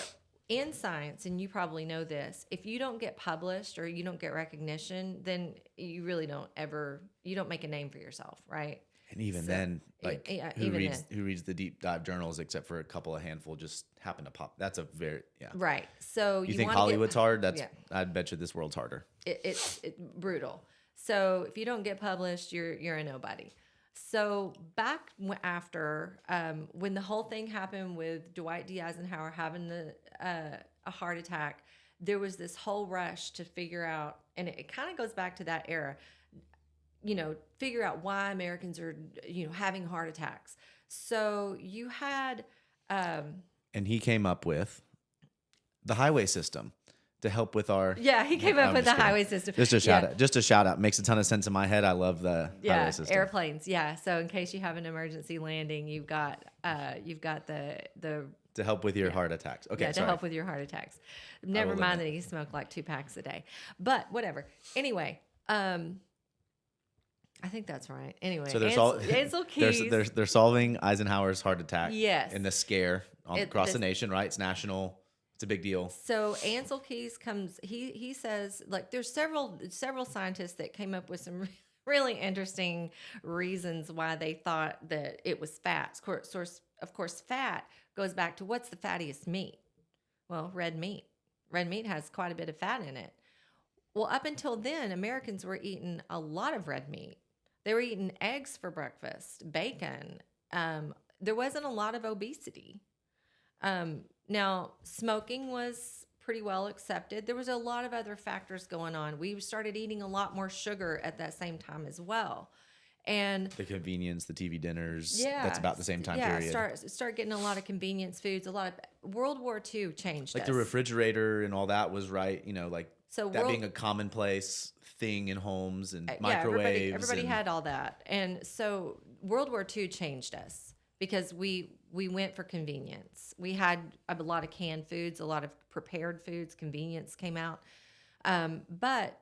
in science, and you probably know this, if you don't get published or you don't get recognition, then you really don't make a name for yourself, right? And even then, like who reads the deep dive journals except for a couple of handful just happen to pop. That's a very, Right. So you think Hollywood's hard? I bet you this world's harder. It's brutal. So if you don't get published, you're a nobody. So back after when the whole thing happened with Dwight D. Eisenhower having a heart attack, there was this whole rush to figure out, and it kind of goes back to that era, figure out why Americans are, having heart attacks. So you had... and he came up with the highway system to help with our... Yeah, he came up with the highway system. Just a shout out. Makes a ton of sense in my head. I love the highway system. Airplanes. Yeah. So in case you have an emergency landing, you've got the to help with your heart attacks. Okay, to help with your heart attacks. Never mind that he smoked like 2 packs a day. But whatever. Anyway, I think that's right. Anyway, so Ansel Keys. They're solving Eisenhower's heart attack. Yes. And the scare across the nation, right? It's national. It's a big deal. So Ansel Keys comes. He says, like, there's several scientists that came up with some really interesting reasons why they thought that it was fat. Of course, fat goes back to what's the fattiest meat? Well, red meat. Red meat has quite a bit of fat in it. Well, up until then, Americans were eating a lot of red meat. They were eating eggs for breakfast, bacon. There wasn't a lot of obesity. Now, smoking was pretty well accepted. There was a lot of other factors going on. We started eating a lot more sugar at that same time as well. And The convenience, the TV dinners, yeah, that's about the same time period. Start getting a lot of convenience foods. A lot of World War II changed Like us. the refrigerator and all that was right, like So that being a commonplace thing in homes and microwaves. Everybody had all that. And so World War II changed us because we went for convenience. We had a lot of canned foods, a lot of prepared foods. Convenience came out. But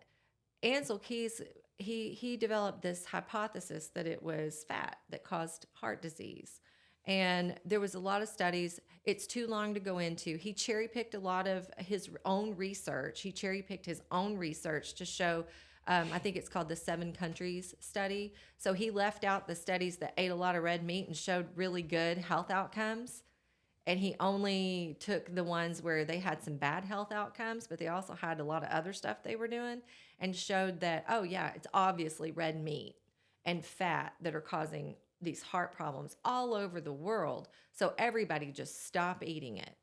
Ansel Keys, he developed this hypothesis that it was fat that caused heart disease. And there was a lot of studies. It's too long to go into. He cherry-picked a lot of his own research. He cherry-picked his own research to show, I think it's called the 7 countries study. So he left out the studies that ate a lot of red meat and showed really good health outcomes. And he only took the ones where they had some bad health outcomes, but they also had a lot of other stuff they were doing, and showed that, oh yeah, it's obviously red meat and fat that are causing these heart problems all over the world. So everybody just stop eating it.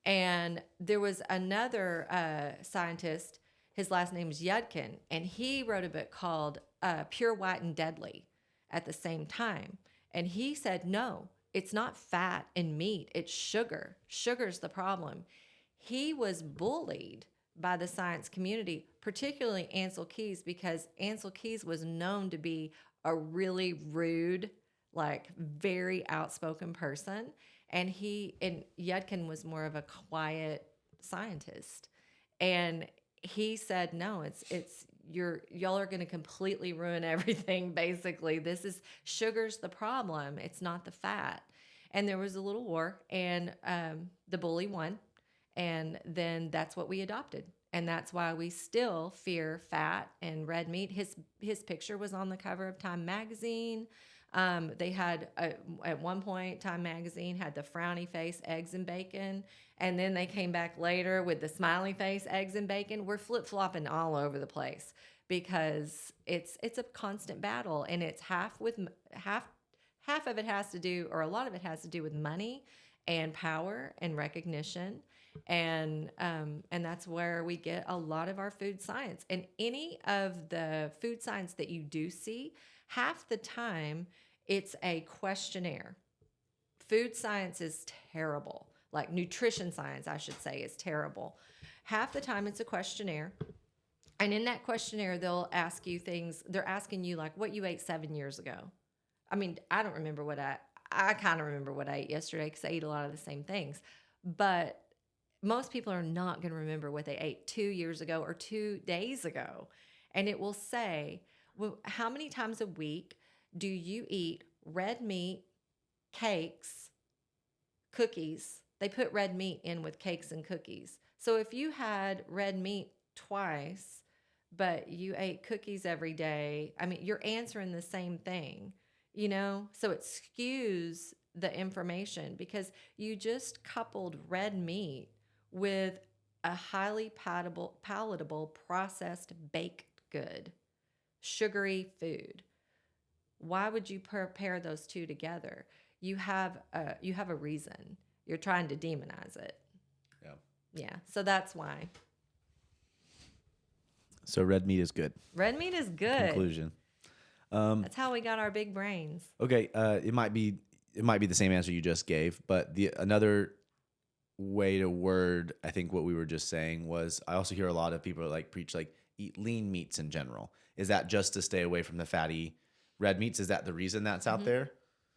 And there was another scientist, his last name is Yudkin, and he wrote a book called Pure, White, and Deadly at the same time. And he said, no, it's not fat and meat, it's sugar. Sugar's the problem. He was bullied by the science community, particularly Ansel Keys, because Ansel Keys was known to be a really rude, like very outspoken person. And Yudkin was more of a quiet scientist. And he said, no, y'all are going to completely ruin everything. Basically, sugar's the problem. It's not the fat. And there was a little war, and the bully won. And then that's what we adopted. And that's why we still fear fat and red meat. His picture was on the cover of Time magazine. They had, at one point, Time magazine had the frowny face, eggs and bacon. And then they came back later with the smiley face, eggs and bacon. We're flip-flopping all over the place because it's a constant battle. And it's half of it has to do, or a lot of it has to do with money and power and recognition. And that's where we get a lot of our food science. And any of the food science that you do see, half the time it's a questionnaire. Food science is terrible. Like nutrition science, I should say, is terrible. Half the time it's a questionnaire. And in that questionnaire, they'll ask you things. They're asking you like what you ate 7 years ago. I mean, I don't remember I kind of remember what I ate yesterday because I eat a lot of the same things. But most people are not going to remember what they ate 2 years ago or 2 days ago. And it will say, well, how many times a week do you eat red meat, cakes, cookies? They put red meat in with cakes and cookies. So if you had red meat twice, but you ate cookies every day, I mean, you're answering the same thing, So it skews the information because you just coupled red meat with a highly palatable processed baked good, sugary food. Why would you pair those two together? You have a reason. You're trying to demonize it. Yeah. Yeah. So that's why. So red meat is good. Red meat is good. Conclusion. That's how we got our big brains. Okay. It might be the same answer you just gave, but another way to word, I think what we were just saying was, I also hear a lot of people preach eat lean meats in general. Is that just to stay away from the fatty red meats? Is that the reason that's out there?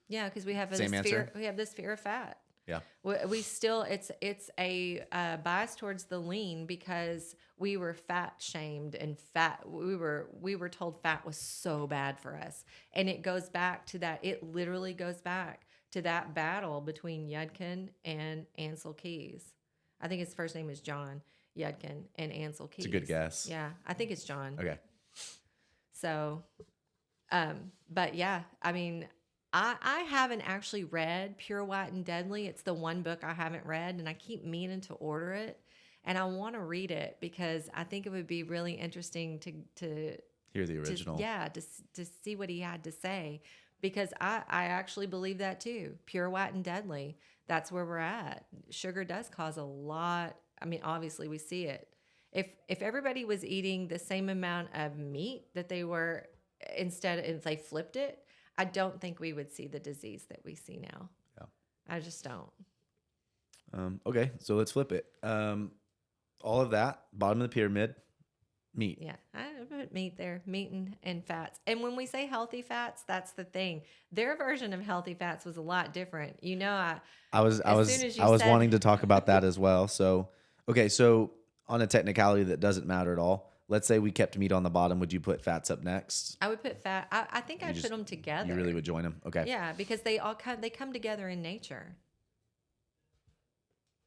Yeah, because we have this fear of fat. Yeah. We still, it's a bias towards the lean because we were fat shamed and we were told fat was so bad for us. And it goes back to that. It literally goes back to that battle between Yudkin and Ansel Keys. I think his first name is John Yudkin and Ansel Keys. It's a good guess. Yeah, I think it's John. Okay. So, but yeah, I mean, I haven't actually read Pure, White, and Deadly. It's the one book I haven't read, and I keep meaning to order it. And I want to read it because I think it would be really interesting to hear the original. To see what he had to say. Because I actually believe that too. Pure, White, and Deadly. That's where we're at. Sugar does cause a lot I mean, obviously we see it. If everybody was eating the same amount of meat that they were, if they flipped it, I don't think we would see the disease that we see now. Yeah. I just don't. Okay, so let's flip it. All of that, bottom of the pyramid, meat. Yeah, I put meat there, meat and fats. And when we say healthy fats, that's the thing. Their version of healthy fats was a lot different. You know, I was wanting to talk about that as well. So, okay, so on a technicality that doesn't matter at all, let's say we kept meat on the bottom. Would you put fats up next? I would put fat. I think I'd put them together. You really would join them? Okay. Yeah, because they come together in nature.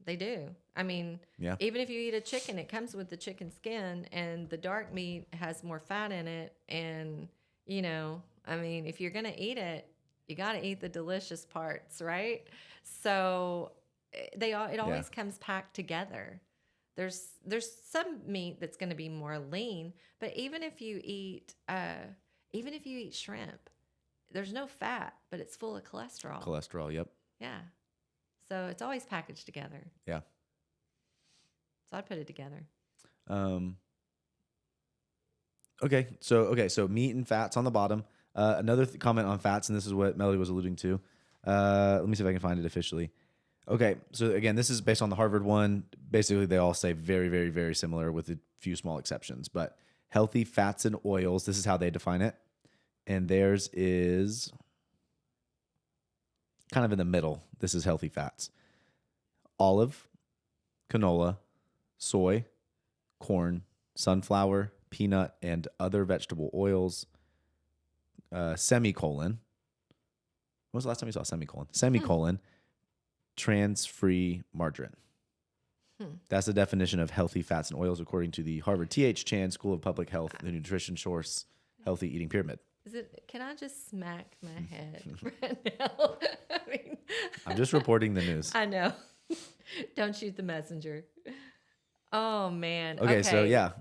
They do. I mean, yeah. Even if you eat a chicken, it comes with the chicken skin, and the dark meat has more fat in it. And, I mean, if you're going to eat it, you got to eat the delicious parts, right? So it always comes packed together. There's some meat that's going to be more lean, but even if you eat shrimp, there's no fat, but it's full of cholesterol. Cholesterol, yep. Yeah. So it's always packaged together. Yeah. So I'd put it together. Okay. So meat and fats on the bottom. Another comment on fats, and this is what Melody was alluding to. Let me see if I can find it officially. Okay. So again, this is based on the Harvard one. Basically, they all say very, very, very similar with a few small exceptions. But healthy fats and oils, this is how they define it. And theirs is kind of in the middle. This is healthy fats. Olive, canola, soy, corn, sunflower, peanut, and other vegetable oils. Semicolon. When was the last time you saw semicolon? Semicolon. Trans-free margarine. That's the definition of healthy fats and oils according to the Harvard T.H. Chan School of Public Health, the Nutrition Source Healthy Eating Pyramid. Can I just smack my head right now? I mean, I'm just reporting the news. I know. Don't shoot the messenger. Oh, man. Okay, so yeah.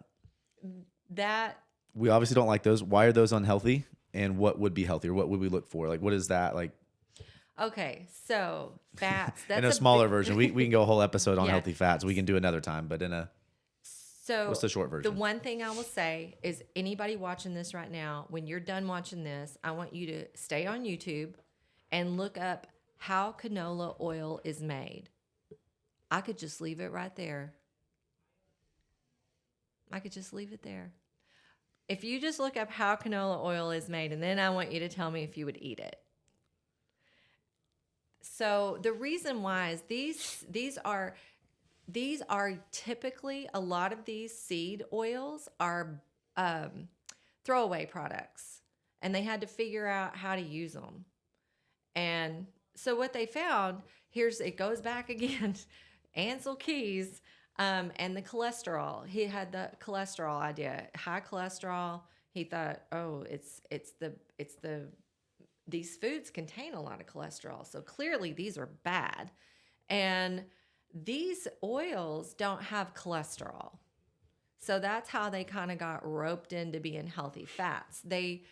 We obviously don't like those. Why are those unhealthy? And what would be healthy? Or what would we look for? Like, what is that? Like, okay, so fats. That's in a smaller version. We can go a whole episode on healthy fats. We can do another time, but what's the short version? The one thing I will say is anybody watching this right now, when you're done watching this, I want you to stay on YouTube and look up how canola oil is made. I could just leave it right there. I could just leave it there. If you just look up how canola oil is made, and then I want you to tell me if you would eat it. So the reason why is these are typically, a lot of these seed oils are throwaway products, and they had to figure out how to use them. And so what they found, it goes back again, Ansel Keys, and the cholesterol. He had the cholesterol idea, high cholesterol. He thought, these foods contain a lot of cholesterol, so clearly these are bad. And these oils don't have cholesterol. So that's how they kind of got roped into being healthy fats. They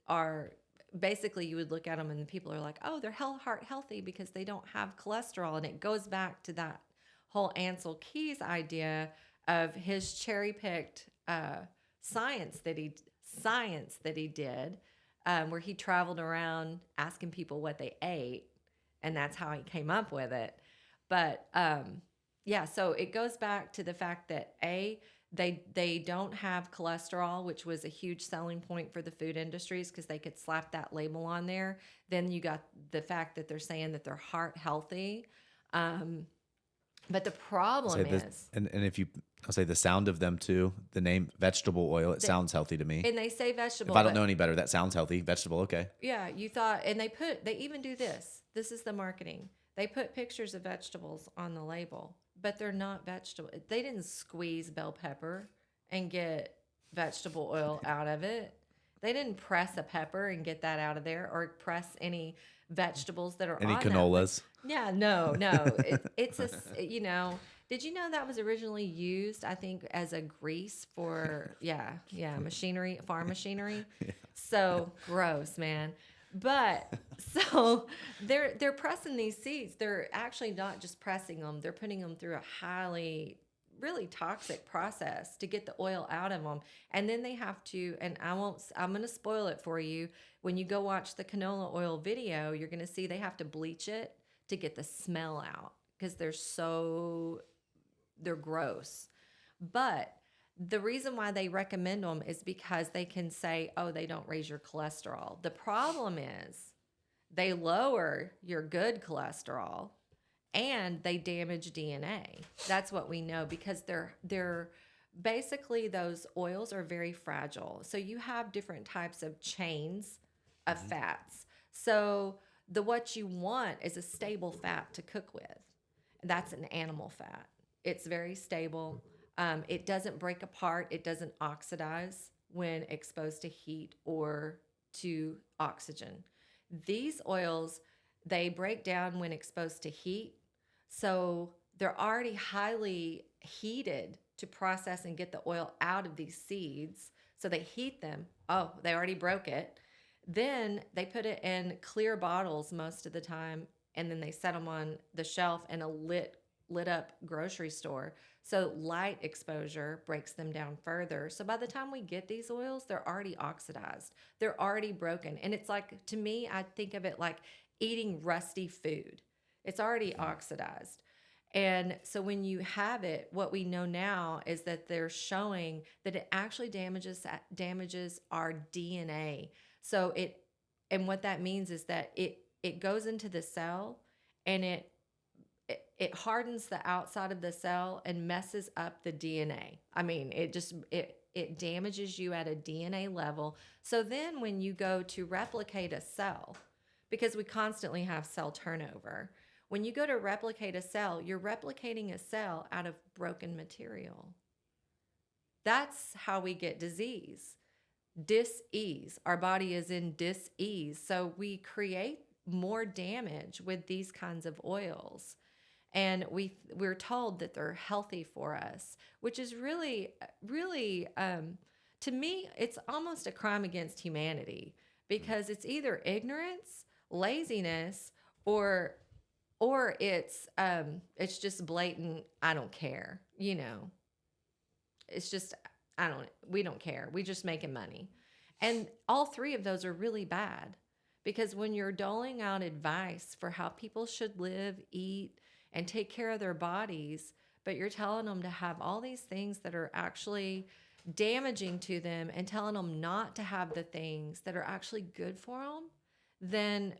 are basically, you would look at them and people are like, oh, they're heart healthy because they don't have cholesterol. And it goes back to that whole Ansel Keys idea of his cherry-picked science that he did, where he traveled around asking people what they ate, and that's how he came up with it. But so it goes back to the fact that they don't have cholesterol, which was a huge selling point for the food industries because they could slap that label on there. Then you got the fact that they're saying that they're heart healthy. But the problem is, and if I'll say the sound of them too, the name vegetable oil, it sounds healthy to me. And they say vegetable. If I don't know any better, that sounds healthy. Vegetable, okay. Yeah, you thought, and they even do this. This is the marketing. They put pictures of vegetables on the label, but they're not vegetable. They didn't squeeze bell pepper and get vegetable oil out of it. They didn't press a pepper and get that out of there, or press any vegetables that are any on canolas. Yeah, no. It's did you know that was originally used, I think, as a grease for, machinery, farm machinery? Yeah. So gross, man. But so they're pressing these seeds. They're actually not just pressing them. They're putting them through a highly really toxic process to get the oil out of them. And then they have to, and I'm going to spoil it for you. When you go watch the canola oil video, you're going to see they have to bleach it to get the smell out because they're gross. But the reason why they recommend them is because they can say, oh, they don't raise your cholesterol. The problem is they lower your good cholesterol and they damage DNA. That's what we know because they're basically, those oils are very fragile. So you have different types of chains of fats. So what you want is a stable fat to cook with. That's an animal fat. It's very stable. It doesn't break apart. It doesn't oxidize when exposed to heat or to oxygen. These oils, they break down when exposed to heat. So they're already highly heated to process and get the oil out of these seeds. So they heat them. Oh, they already broke it. Then they put it in clear bottles most of the time, and then they set them on the shelf in a lit up grocery store. So light exposure breaks them down further. So by the time we get these oils, they're already oxidized. They're already broken. And it's like, to me, I think of it like eating rusty food. It's already oxidized. And so when you have it, what we know now is that they're showing that it actually damages our DNA. So and what that means is that it goes into the cell and it hardens the outside of the cell and messes up the DNA. I mean, it damages you at a DNA level. So then when you go to replicate a cell, because we constantly have cell turnover, when you go to replicate a cell, you're replicating a cell out of broken material. That's how we get disease. Dis-ease. Our body is in dis-ease. So we create more damage with these kinds of oils. And we're told that they're healthy for us, which is really, really, to me, it's almost a crime against humanity because it's either ignorance, laziness, or it's just blatant, I don't care, It's just, we don't care. We just making money. And all three of those are really bad because when you're doling out advice for how people should live, eat, and take care of their bodies, but you're telling them to have all these things that are actually damaging to them and telling them not to have the things that are actually good for them, then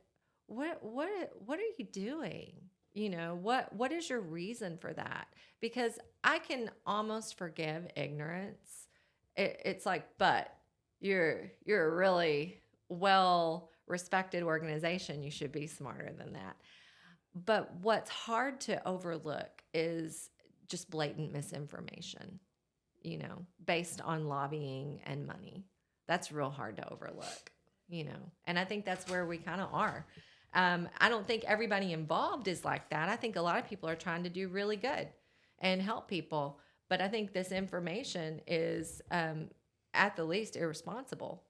what are you doing? What is your reason for that? Because I can almost forgive ignorance. It's like, but you're a really well respected organization. You should be smarter than that. But what's hard to overlook is just blatant misinformation, based on lobbying and money. That's real hard to overlook, and I think that's where we kind of are. I don't think everybody involved is like that. I think a lot of people are trying to do really good and help people. But I think this information is, at the least, irresponsible.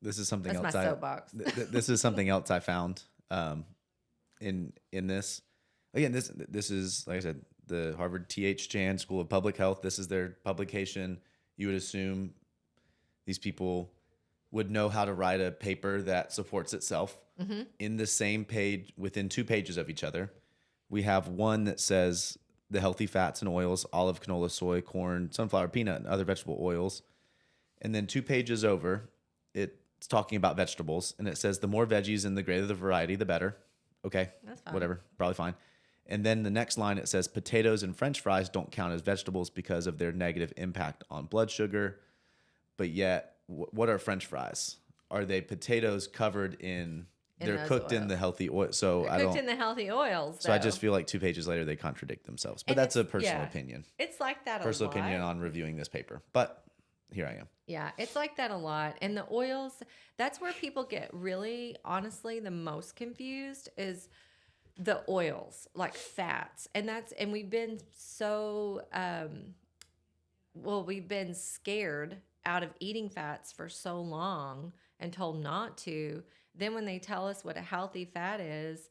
This is something That's else. My soapbox. This is something else I found in this. Again, this is, like I said, the Harvard T.H. Chan School of Public Health. This is their publication. You would assume these people would know how to write a paper that supports itself. Mm-hmm. In the same page, within 2 pages of each other, we have one that says the healthy fats and oils: olive, canola, soy, corn, sunflower, peanut, and other vegetable oils. And then 2 pages over, it's talking about vegetables, and it says the more veggies and the greater the variety, the better. Okay, that's fine. Whatever, probably fine. And then the next line, it says potatoes and French fries don't count as vegetables because of their negative impact on blood sugar. But yet, what are French fries? Are they potatoes covered in they're cooked oils in the healthy oil? So they're cooked in the healthy oils. So I just feel like 2 pages later they contradict themselves. But that's a personal opinion. It's like that. Personal opinion on reviewing this paper. But here I am. Yeah, it's like that a lot. And the oils, that's where people get really, honestly, the most confused is the oils, like fats. And we've been so, we've been scared out of eating fats for so long and told not to. Then when they tell us what a healthy fat is,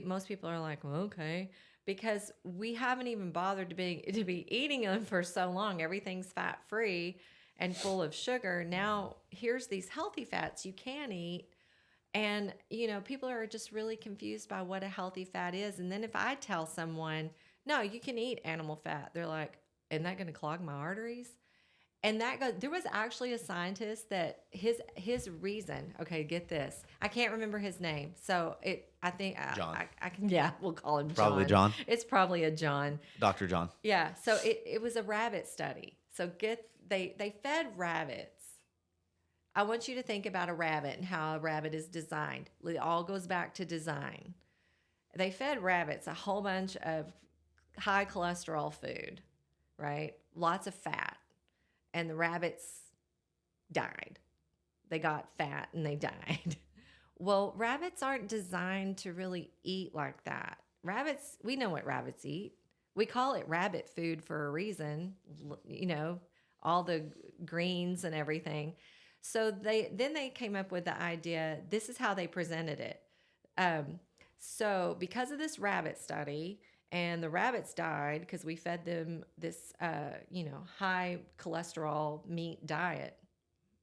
most people are like, well, okay, because we haven't even bothered to be eating them for so long. Everything's fat free and full of sugar. Now here's these healthy fats you can eat. And, people are just really confused by what a healthy fat is. And then if I tell someone, no, you can eat animal fat, they're like, isn't that going to clog my arteries? And there was actually a scientist that his reason, okay, get this. I can't remember his name. So I think John. I can, yeah, we'll call him Probably John. It's probably a John. Dr. John. Yeah. So it was a rabbit study. So they fed rabbits. I want you to think about a rabbit and how a rabbit is designed. It all goes back to design. They fed rabbits a whole bunch of high cholesterol food, right? Lots of fat. And the rabbits died. They got fat and they died. Well, rabbits aren't designed to really eat like that. Rabbits, we know what rabbits eat. We call it rabbit food for a reason, all the greens and everything. So they came up with the idea, this is how they presented it. So because of this rabbit study, and the rabbits died because we fed them this, high cholesterol meat diet,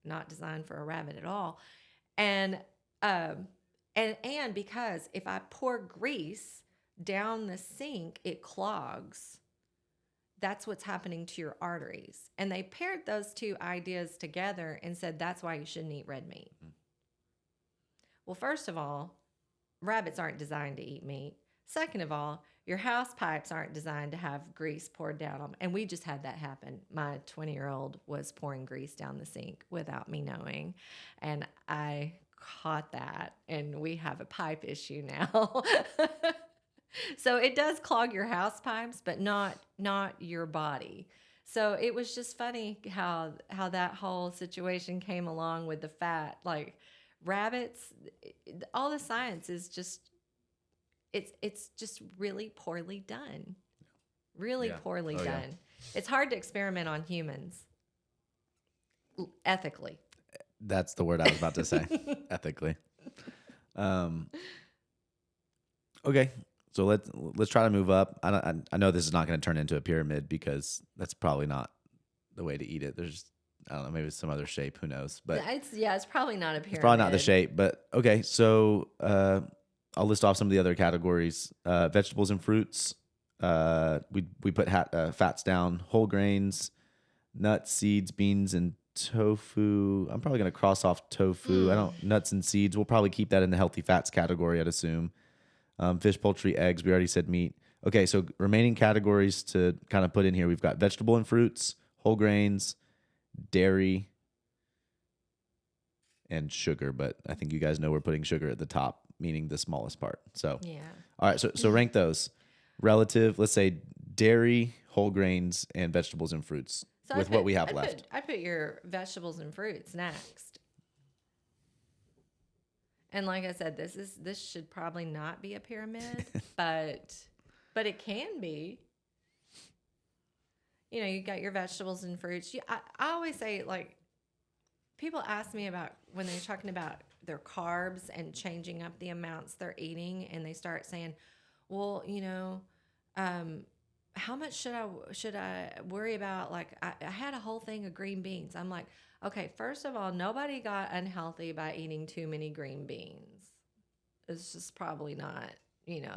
not designed for a rabbit at all. And because if I pour grease down the sink, it clogs. That's what's happening to your arteries. And they paired those two ideas together and said, that's why you shouldn't eat red meat. Well, first of all, rabbits aren't designed to eat meat. Second of all, your house pipes aren't designed to have grease poured down them. And we just had that happen. My 20-year-old was pouring grease down the sink without me knowing. And I caught that. And we have a pipe issue now. So it does clog your house pipes, but not your body. So it was just funny how that whole situation came along with the fat. Like rabbits, all the science is just... It's just really poorly done. Really poorly done. Yeah. It's hard to experiment on humans ethically. That's the word I was about to say. Ethically. Okay, so let's try to move up. I know this is not going to turn into a pyramid because that's probably not the way to eat it. There's, I don't know, maybe some other shape. Who knows? But it's probably not a pyramid. It's probably not the shape. But okay, so I'll list off some of the other categories. Vegetables and fruits. We put fats down. Whole grains, nuts, seeds, beans, and tofu. I'm probably going to cross off tofu. Nuts and seeds. We'll probably keep that in the healthy fats category, I'd assume. Fish, poultry, eggs. We already said meat. Okay, so remaining categories to kind of put in here. We've got vegetable and fruits, whole grains, dairy, and sugar. But I think you guys know we're putting sugar at the top, meaning the smallest part. So, yeah. All right. So rank those relative. Let's say dairy, whole grains, and vegetables and fruits with what we have left. I put your vegetables and fruits next. And like I said, this should probably not be a pyramid, but it can be. You got your vegetables and fruits. I always say, like, people ask me about when they're talking about their carbs and changing up the amounts they're eating, and they start saying, well, how much should I worry about? Like, I had a whole thing of green beans. I'm like, okay, first of all, nobody got unhealthy by eating too many green beans. It's just probably not,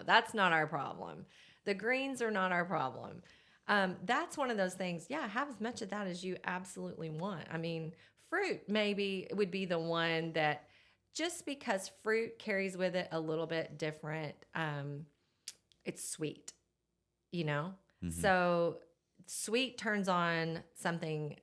that's not our problem. The greens are not our problem. That's one of those things. Yeah, have as much of that as you absolutely want. I mean, fruit maybe would be the one that, just because fruit carries with it a little bit different, it's sweet, Mm-hmm. So sweet turns on something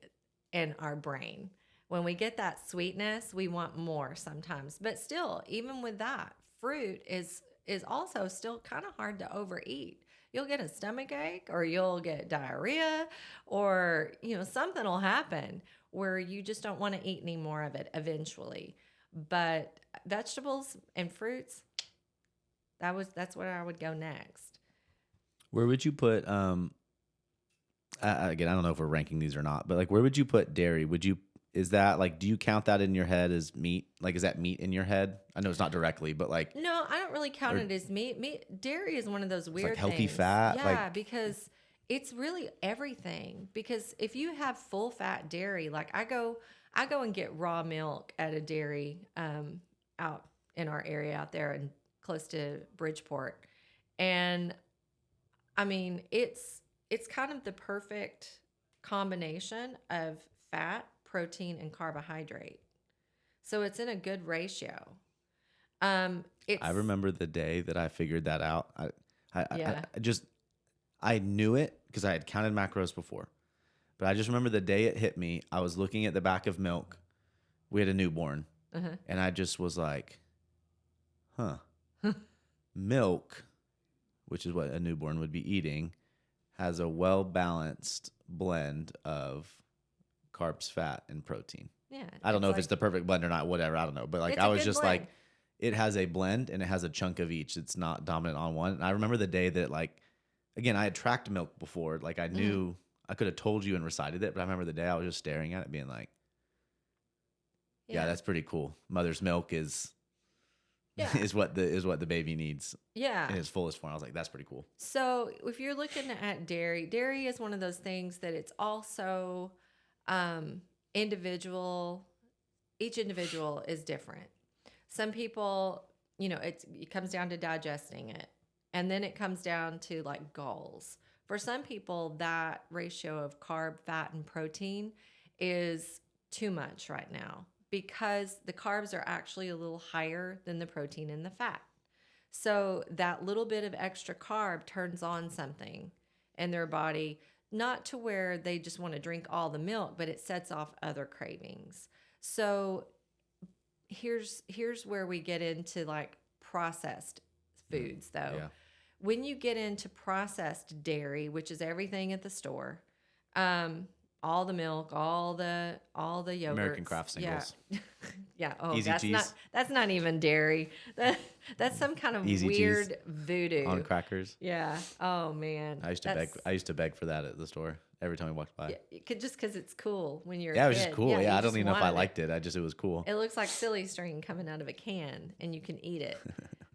in our brain. When we get that sweetness, we want more sometimes. But still, even with that, fruit is also still kind of hard to overeat. You'll get a stomach ache, or you'll get diarrhea, or something will happen where you just don't want to eat any more of it eventually. But vegetables and fruits, that's where I would go next. Where would you put again, I don't know if we're ranking these or not, but like, where would you put dairy? is that like, do you count that in your head as meat? Like, is that meat in your head? I know it's not directly, but like, No, I don't really count it as meat. Dairy is one of those weird healthy things. fat, Yeah, like- because it's really everything. Because if you have full fat dairy, like I go and get raw milk at a dairy out in our area out there and close to Bridgeport, and I mean it's kind of the perfect combination of fat, protein, and carbohydrate. So it's in a good ratio. I remember the day that I figured that out. Yeah. I knew it because I had counted macros before, but I just remember the day it hit me. I was looking at the back of milk. We had a newborn, and I just was like, huh, milk, which is what a newborn would be eating, has a well-balanced blend of carbs, fat, and protein. Yeah. I don't know if it's the perfect blend or not, whatever. I don't know. But like, It's I a was good just blend. like, it has a blend and it has a chunk of each. It's not dominant on one. And I remember the day that, like, again, I had tracked milk before. Like, I knew I could have told you and recited it, but I remember the day I was just staring at it being like, yeah, that's pretty cool. Mother's milk is what the baby needs in its fullest form. I was like, that's pretty cool. So if you're looking at dairy is one of those things that it's also individual. Each individual is different. Some people, it comes down to digesting it, and then it comes down to like goals. For some people, that ratio of carb, fat, and protein is too much right now because the carbs are actually a little higher than the protein and the fat. So that little bit of extra carb turns on something in their body, not to where they just want to drink all the milk, but it sets off other cravings. So here's where we get into like processed foods though. Yeah. When you get into processed dairy, which is everything at the store, all the milk, all the yogurt, American Craft Singles. Yeah. Oh, Easy cheese. That's not even dairy. That's some kind of Easy weird cheese voodoo on crackers. Yeah. Oh man. I used to beg for that at the store every time we walked by. Just because it's cool when you're Yeah, a it was kid. just cool. you Yeah, I don't just even know if I wanted liked it. It was cool. It looks like silly string coming out of a can, and you can eat it,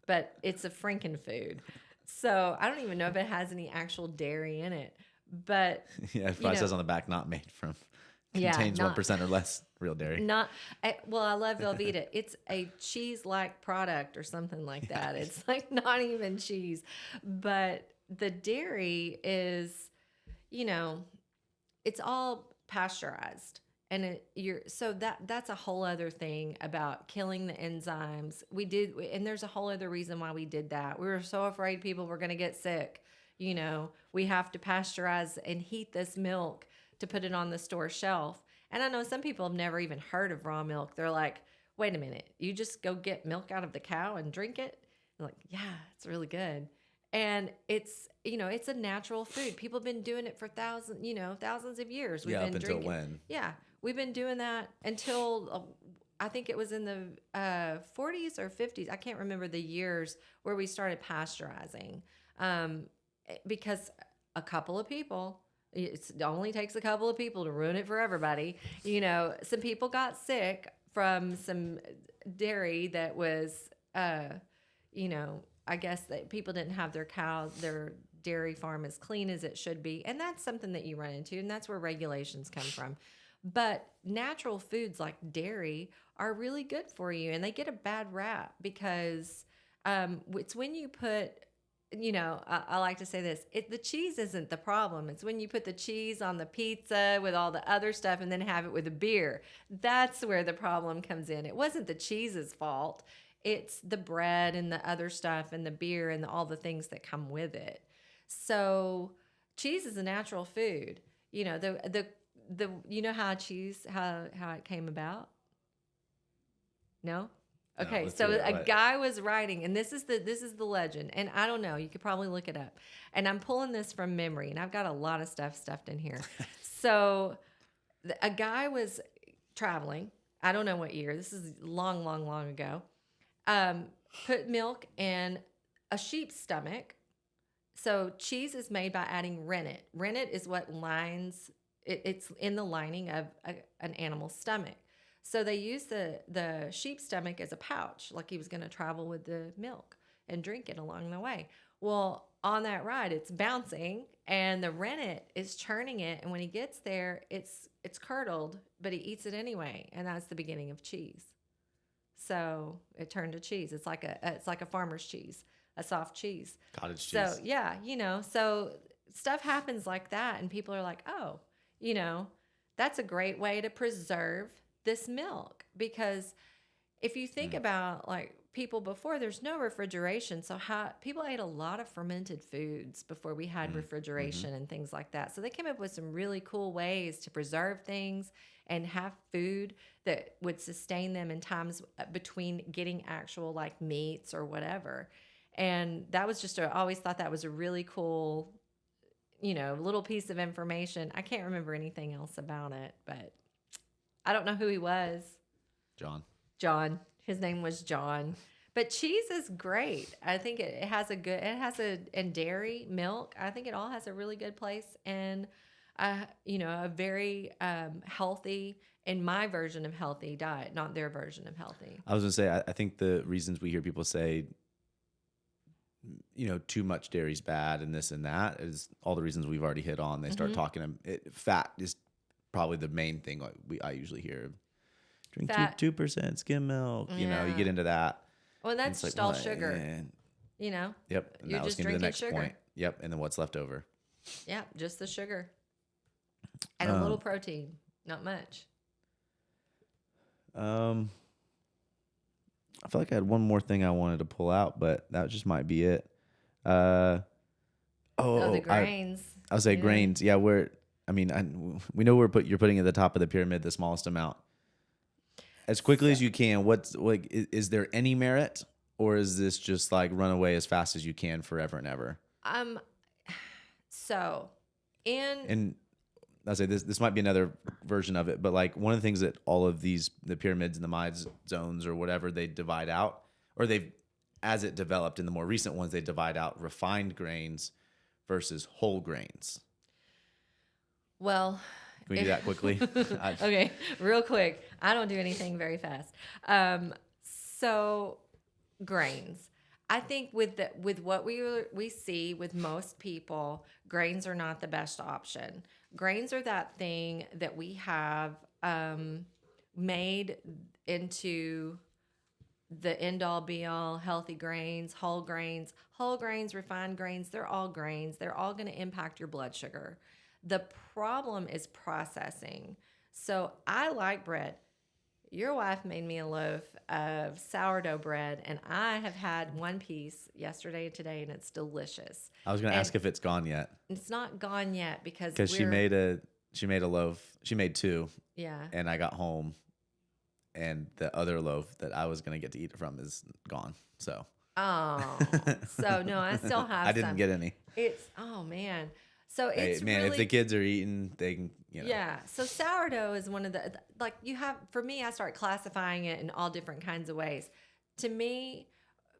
but it's a Franken food. So I don't even know if it has any actual dairy in it. But Yeah, it probably says on the back, not made from, Yeah, contains not- 1% or less real dairy. I love Velveeta. It's a cheese-like product or something like that. It's like not even cheese, but the dairy is, it's all pasteurized, and that's a whole other thing about killing the enzymes. And there's a whole other reason why we did that. We were so afraid people were going to get sick. We have to pasteurize and heat this milk to put it on the store shelf. And I know some people have never even heard of raw milk. They're like, wait a minute, you just go get milk out of the cow and drink it? I'm like, yeah, it's really good. And it's a natural food. People have been doing it for thousands of years. We've been up until when? Yeah, we've been doing that until I think it was in the 40s or 50s. I can't remember the years where we started pasteurizing. Because a couple of people, it only takes a couple of people to ruin it for everybody. Some people got sick from some dairy that was, I guess that people didn't have their dairy farm as clean as it should be. And that's something that you run into, and that's where regulations come from. But natural foods like dairy are really good for you, and they get a bad rap because it's when you put, I like to say this, the cheese isn't the problem. It's when you put the cheese on the pizza with all the other stuff and then have it with a beer. That's where the problem comes in. It wasn't the cheese's fault. It's the bread and the other stuff and the beer and all the things that come with it. So cheese is a natural food. How it came about? No? Okay, so a guy was writing, and this is the legend, and I don't know, you could probably look it up. And I'm pulling this from memory, and I've got a lot of stuff stuffed in here. So a guy was traveling, I don't know what year, this is long, long, long ago, put milk in a sheep's stomach. So cheese is made by adding rennet. Rennet is what lines it's in the lining of an animal's stomach. So they used the sheep's stomach as a pouch, like he was going to travel with the milk and drink it along the way. Well, on that ride, it's bouncing, and the rennet is churning it, and when he gets there, it's curdled, but he eats it anyway, and that's the beginning of cheese. So it turned to cheese. It's like a farmer's cheese, a soft cheese. Cottage cheese. So yeah, so stuff happens like that, and people are like, oh, that's a great way to preserve this milk. Because if you think about like people before, there's no refrigeration. So people ate a lot of fermented foods before we had refrigeration and things like that. So they came up with some really cool ways to preserve things and have food that would sustain them in times between getting actual like meats or whatever. And that was I always thought that was a really cool, little piece of information. I can't remember anything else about it, but I don't know who he was. John. His name was John. But cheese is great. I think and dairy, milk, I think it all has a really good place, and a very healthy, in my version of healthy diet, not their version of healthy. I was going to say, I think the reasons we hear people say, too much dairy is bad and this and that is all the reasons we've already hit on. They start talking, fat is probably the main thing I usually hear. Drink 2% skim milk. You get into that. Well, that's just all sugar. Yep. And You're that was just going to be the drinking next sugar. point. Yep. And then what's left over? Yeah, just the sugar. And a little protein. Not much. I feel like I had one more thing I wanted to pull out, but that just might be it. The grains. I'll say grains. Yeah, we know you're putting at the top of the pyramid the smallest amount. As quickly as you can, is there any merit, or is this just like run away as fast as you can forever and ever? And I'll say this might be another version of it, but like one of the things that all of the pyramids and the Mide zones or whatever, they divide out, or as it developed in the more recent ones, they divide out refined grains versus whole grains. Well, can we do that quickly? Okay, real quick. I don't do anything very fast. So grains. I think with what we see with most people, grains are not the best option. Grains are that thing that we have made into the end-all be-all healthy grains, whole grains, refined grains. They're all grains. They're all going to impact your blood sugar. The problem is processing. So I like bread. Your wife made me a loaf of sourdough bread, and I have had one piece yesterday and today, and it's delicious. I was going to ask if it's gone yet. It's not gone yet because she made a loaf. She made two. Yeah. And I got home, and the other loaf that I was going to get to eat from is gone. So. Oh. So no, I still have. I didn't get any. Man. So it's really, if the kids are eating, they can, Yeah. So sourdough is one of the, for me, I start classifying it in all different kinds of ways. To me,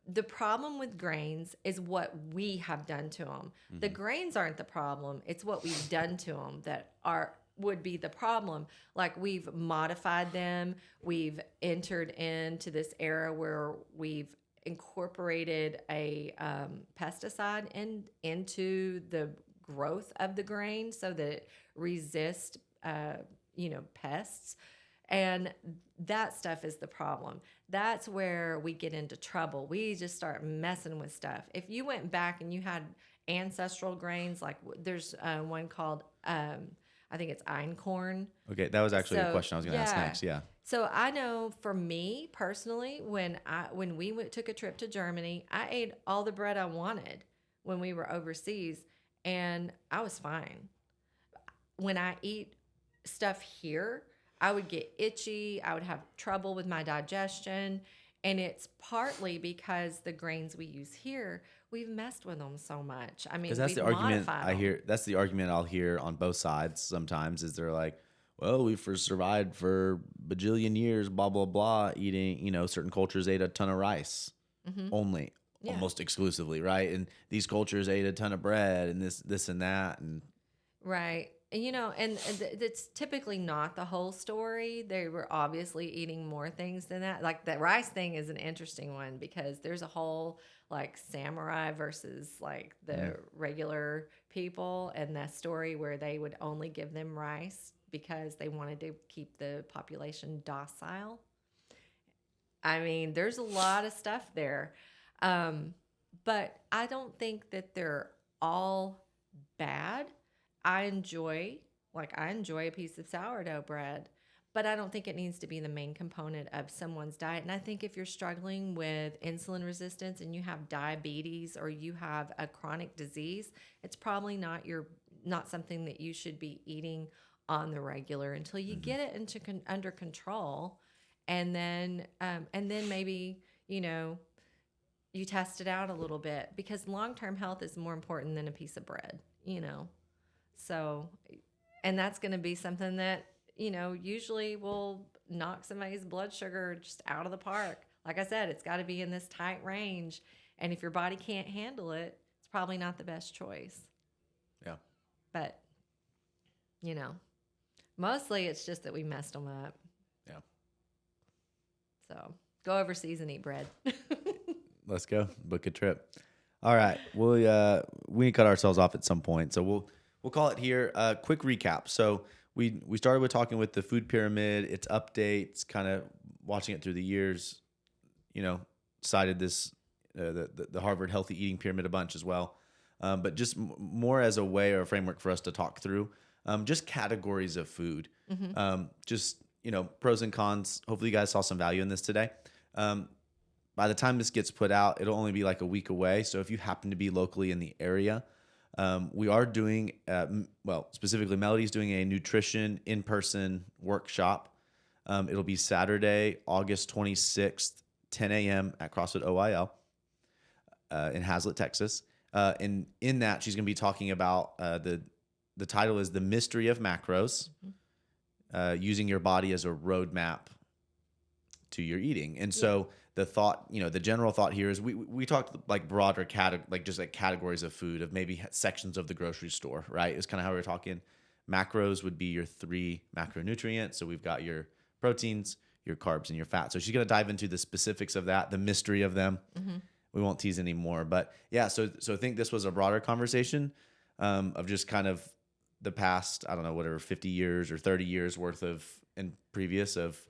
the problem with grains is what we have done to them. Mm-hmm. The grains aren't the problem. It's what we've done to them that would be the problem. Like we've modified them. We've entered into this era where we've incorporated a pesticide into the growth of the grain so that it resists pests, and that stuff is the problem. That's where we get into trouble. We just start messing with stuff. If you went back and you had ancestral grains, like there's one called I think it's einkorn. Okay, that was actually a question I was going to ask next. Yeah. So I know for me personally, when we took a trip to Germany, I ate all the bread I wanted when we were overseas. And I was fine. When I eat stuff here, I would get itchy. I would have trouble with my digestion. And it's partly because the grains we use here, we've messed with them so much. I mean, because that's the argument I hear. That's the argument I'll hear on both sides sometimes is they're like, well, we've survived for bajillion years, blah, blah, blah, eating, certain cultures ate a ton of rice only. Yeah. Almost exclusively, right? And these cultures ate a ton of bread and this and that. And right. it's typically not the whole story. They were obviously eating more things than that. Like the rice thing is an interesting one because there's a whole like samurai versus like the regular people, and that story where they would only give them rice because they wanted to keep the population docile. I mean, there's a lot of stuff there. But I don't think that they're all bad. I enjoy a piece of sourdough bread, but I don't think it needs to be the main component of someone's diet. And I think if you're struggling with insulin resistance and you have diabetes or you have a chronic disease, it's probably not something that you should be eating on the regular until you get it under control, and then maybe you test it out a little bit, because long-term health is more important than a piece of bread. So, and that's going to be something that, usually will knock somebody's blood sugar just out of the park. Like I said, it's got to be in this tight range. And if your body can't handle it, it's probably not the best choice. Yeah. But, mostly it's just that we messed them up. Yeah. So go overseas and eat bread. Let's go. Book a trip. All right. We need to cut ourselves off at some point. So we'll call it here. Quick recap. So we started with talking with the food pyramid, its updates, kind of watching it through the years, cited this, the Harvard healthy eating pyramid a bunch as well. But just more as a way or a framework for us to talk through, just categories of food, just, pros and cons. Hopefully you guys saw some value in this today. By the time this gets put out, it'll only be like a week away. So if you happen to be locally in the area, we are doing, specifically Melody's doing a nutrition in-person workshop. It'll be Saturday, August 26th, 10 a.m. at CrossFit OIL in Hazlet, Texas. And in that, she's going to be talking about the title is The Mystery of Macros, using your body as a roadmap to your eating. And so the thought, the general thought here is we talked like broader categories of food, of maybe sections of the grocery store, right? It's kind of how we were talking. Macros would be your 3 macronutrients. So we've got your proteins, your carbs, and your fats. So she's going to dive into the specifics of that, the mystery of them. We won't tease anymore, but yeah. So I think this was a broader conversation of just kind of the past, 50 years or 30 years worth of and previous of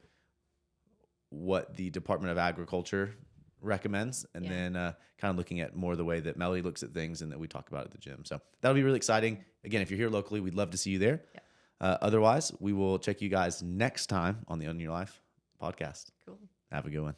what the Department of Agriculture recommends, and then kind of looking at more the way that Melody looks at things and that we talk about at the gym. So that'll be really exciting. Again, if you're here locally, we'd love to see you there. Otherwise, we will check you guys next time on the Own Your Life podcast. Cool. Have a good one.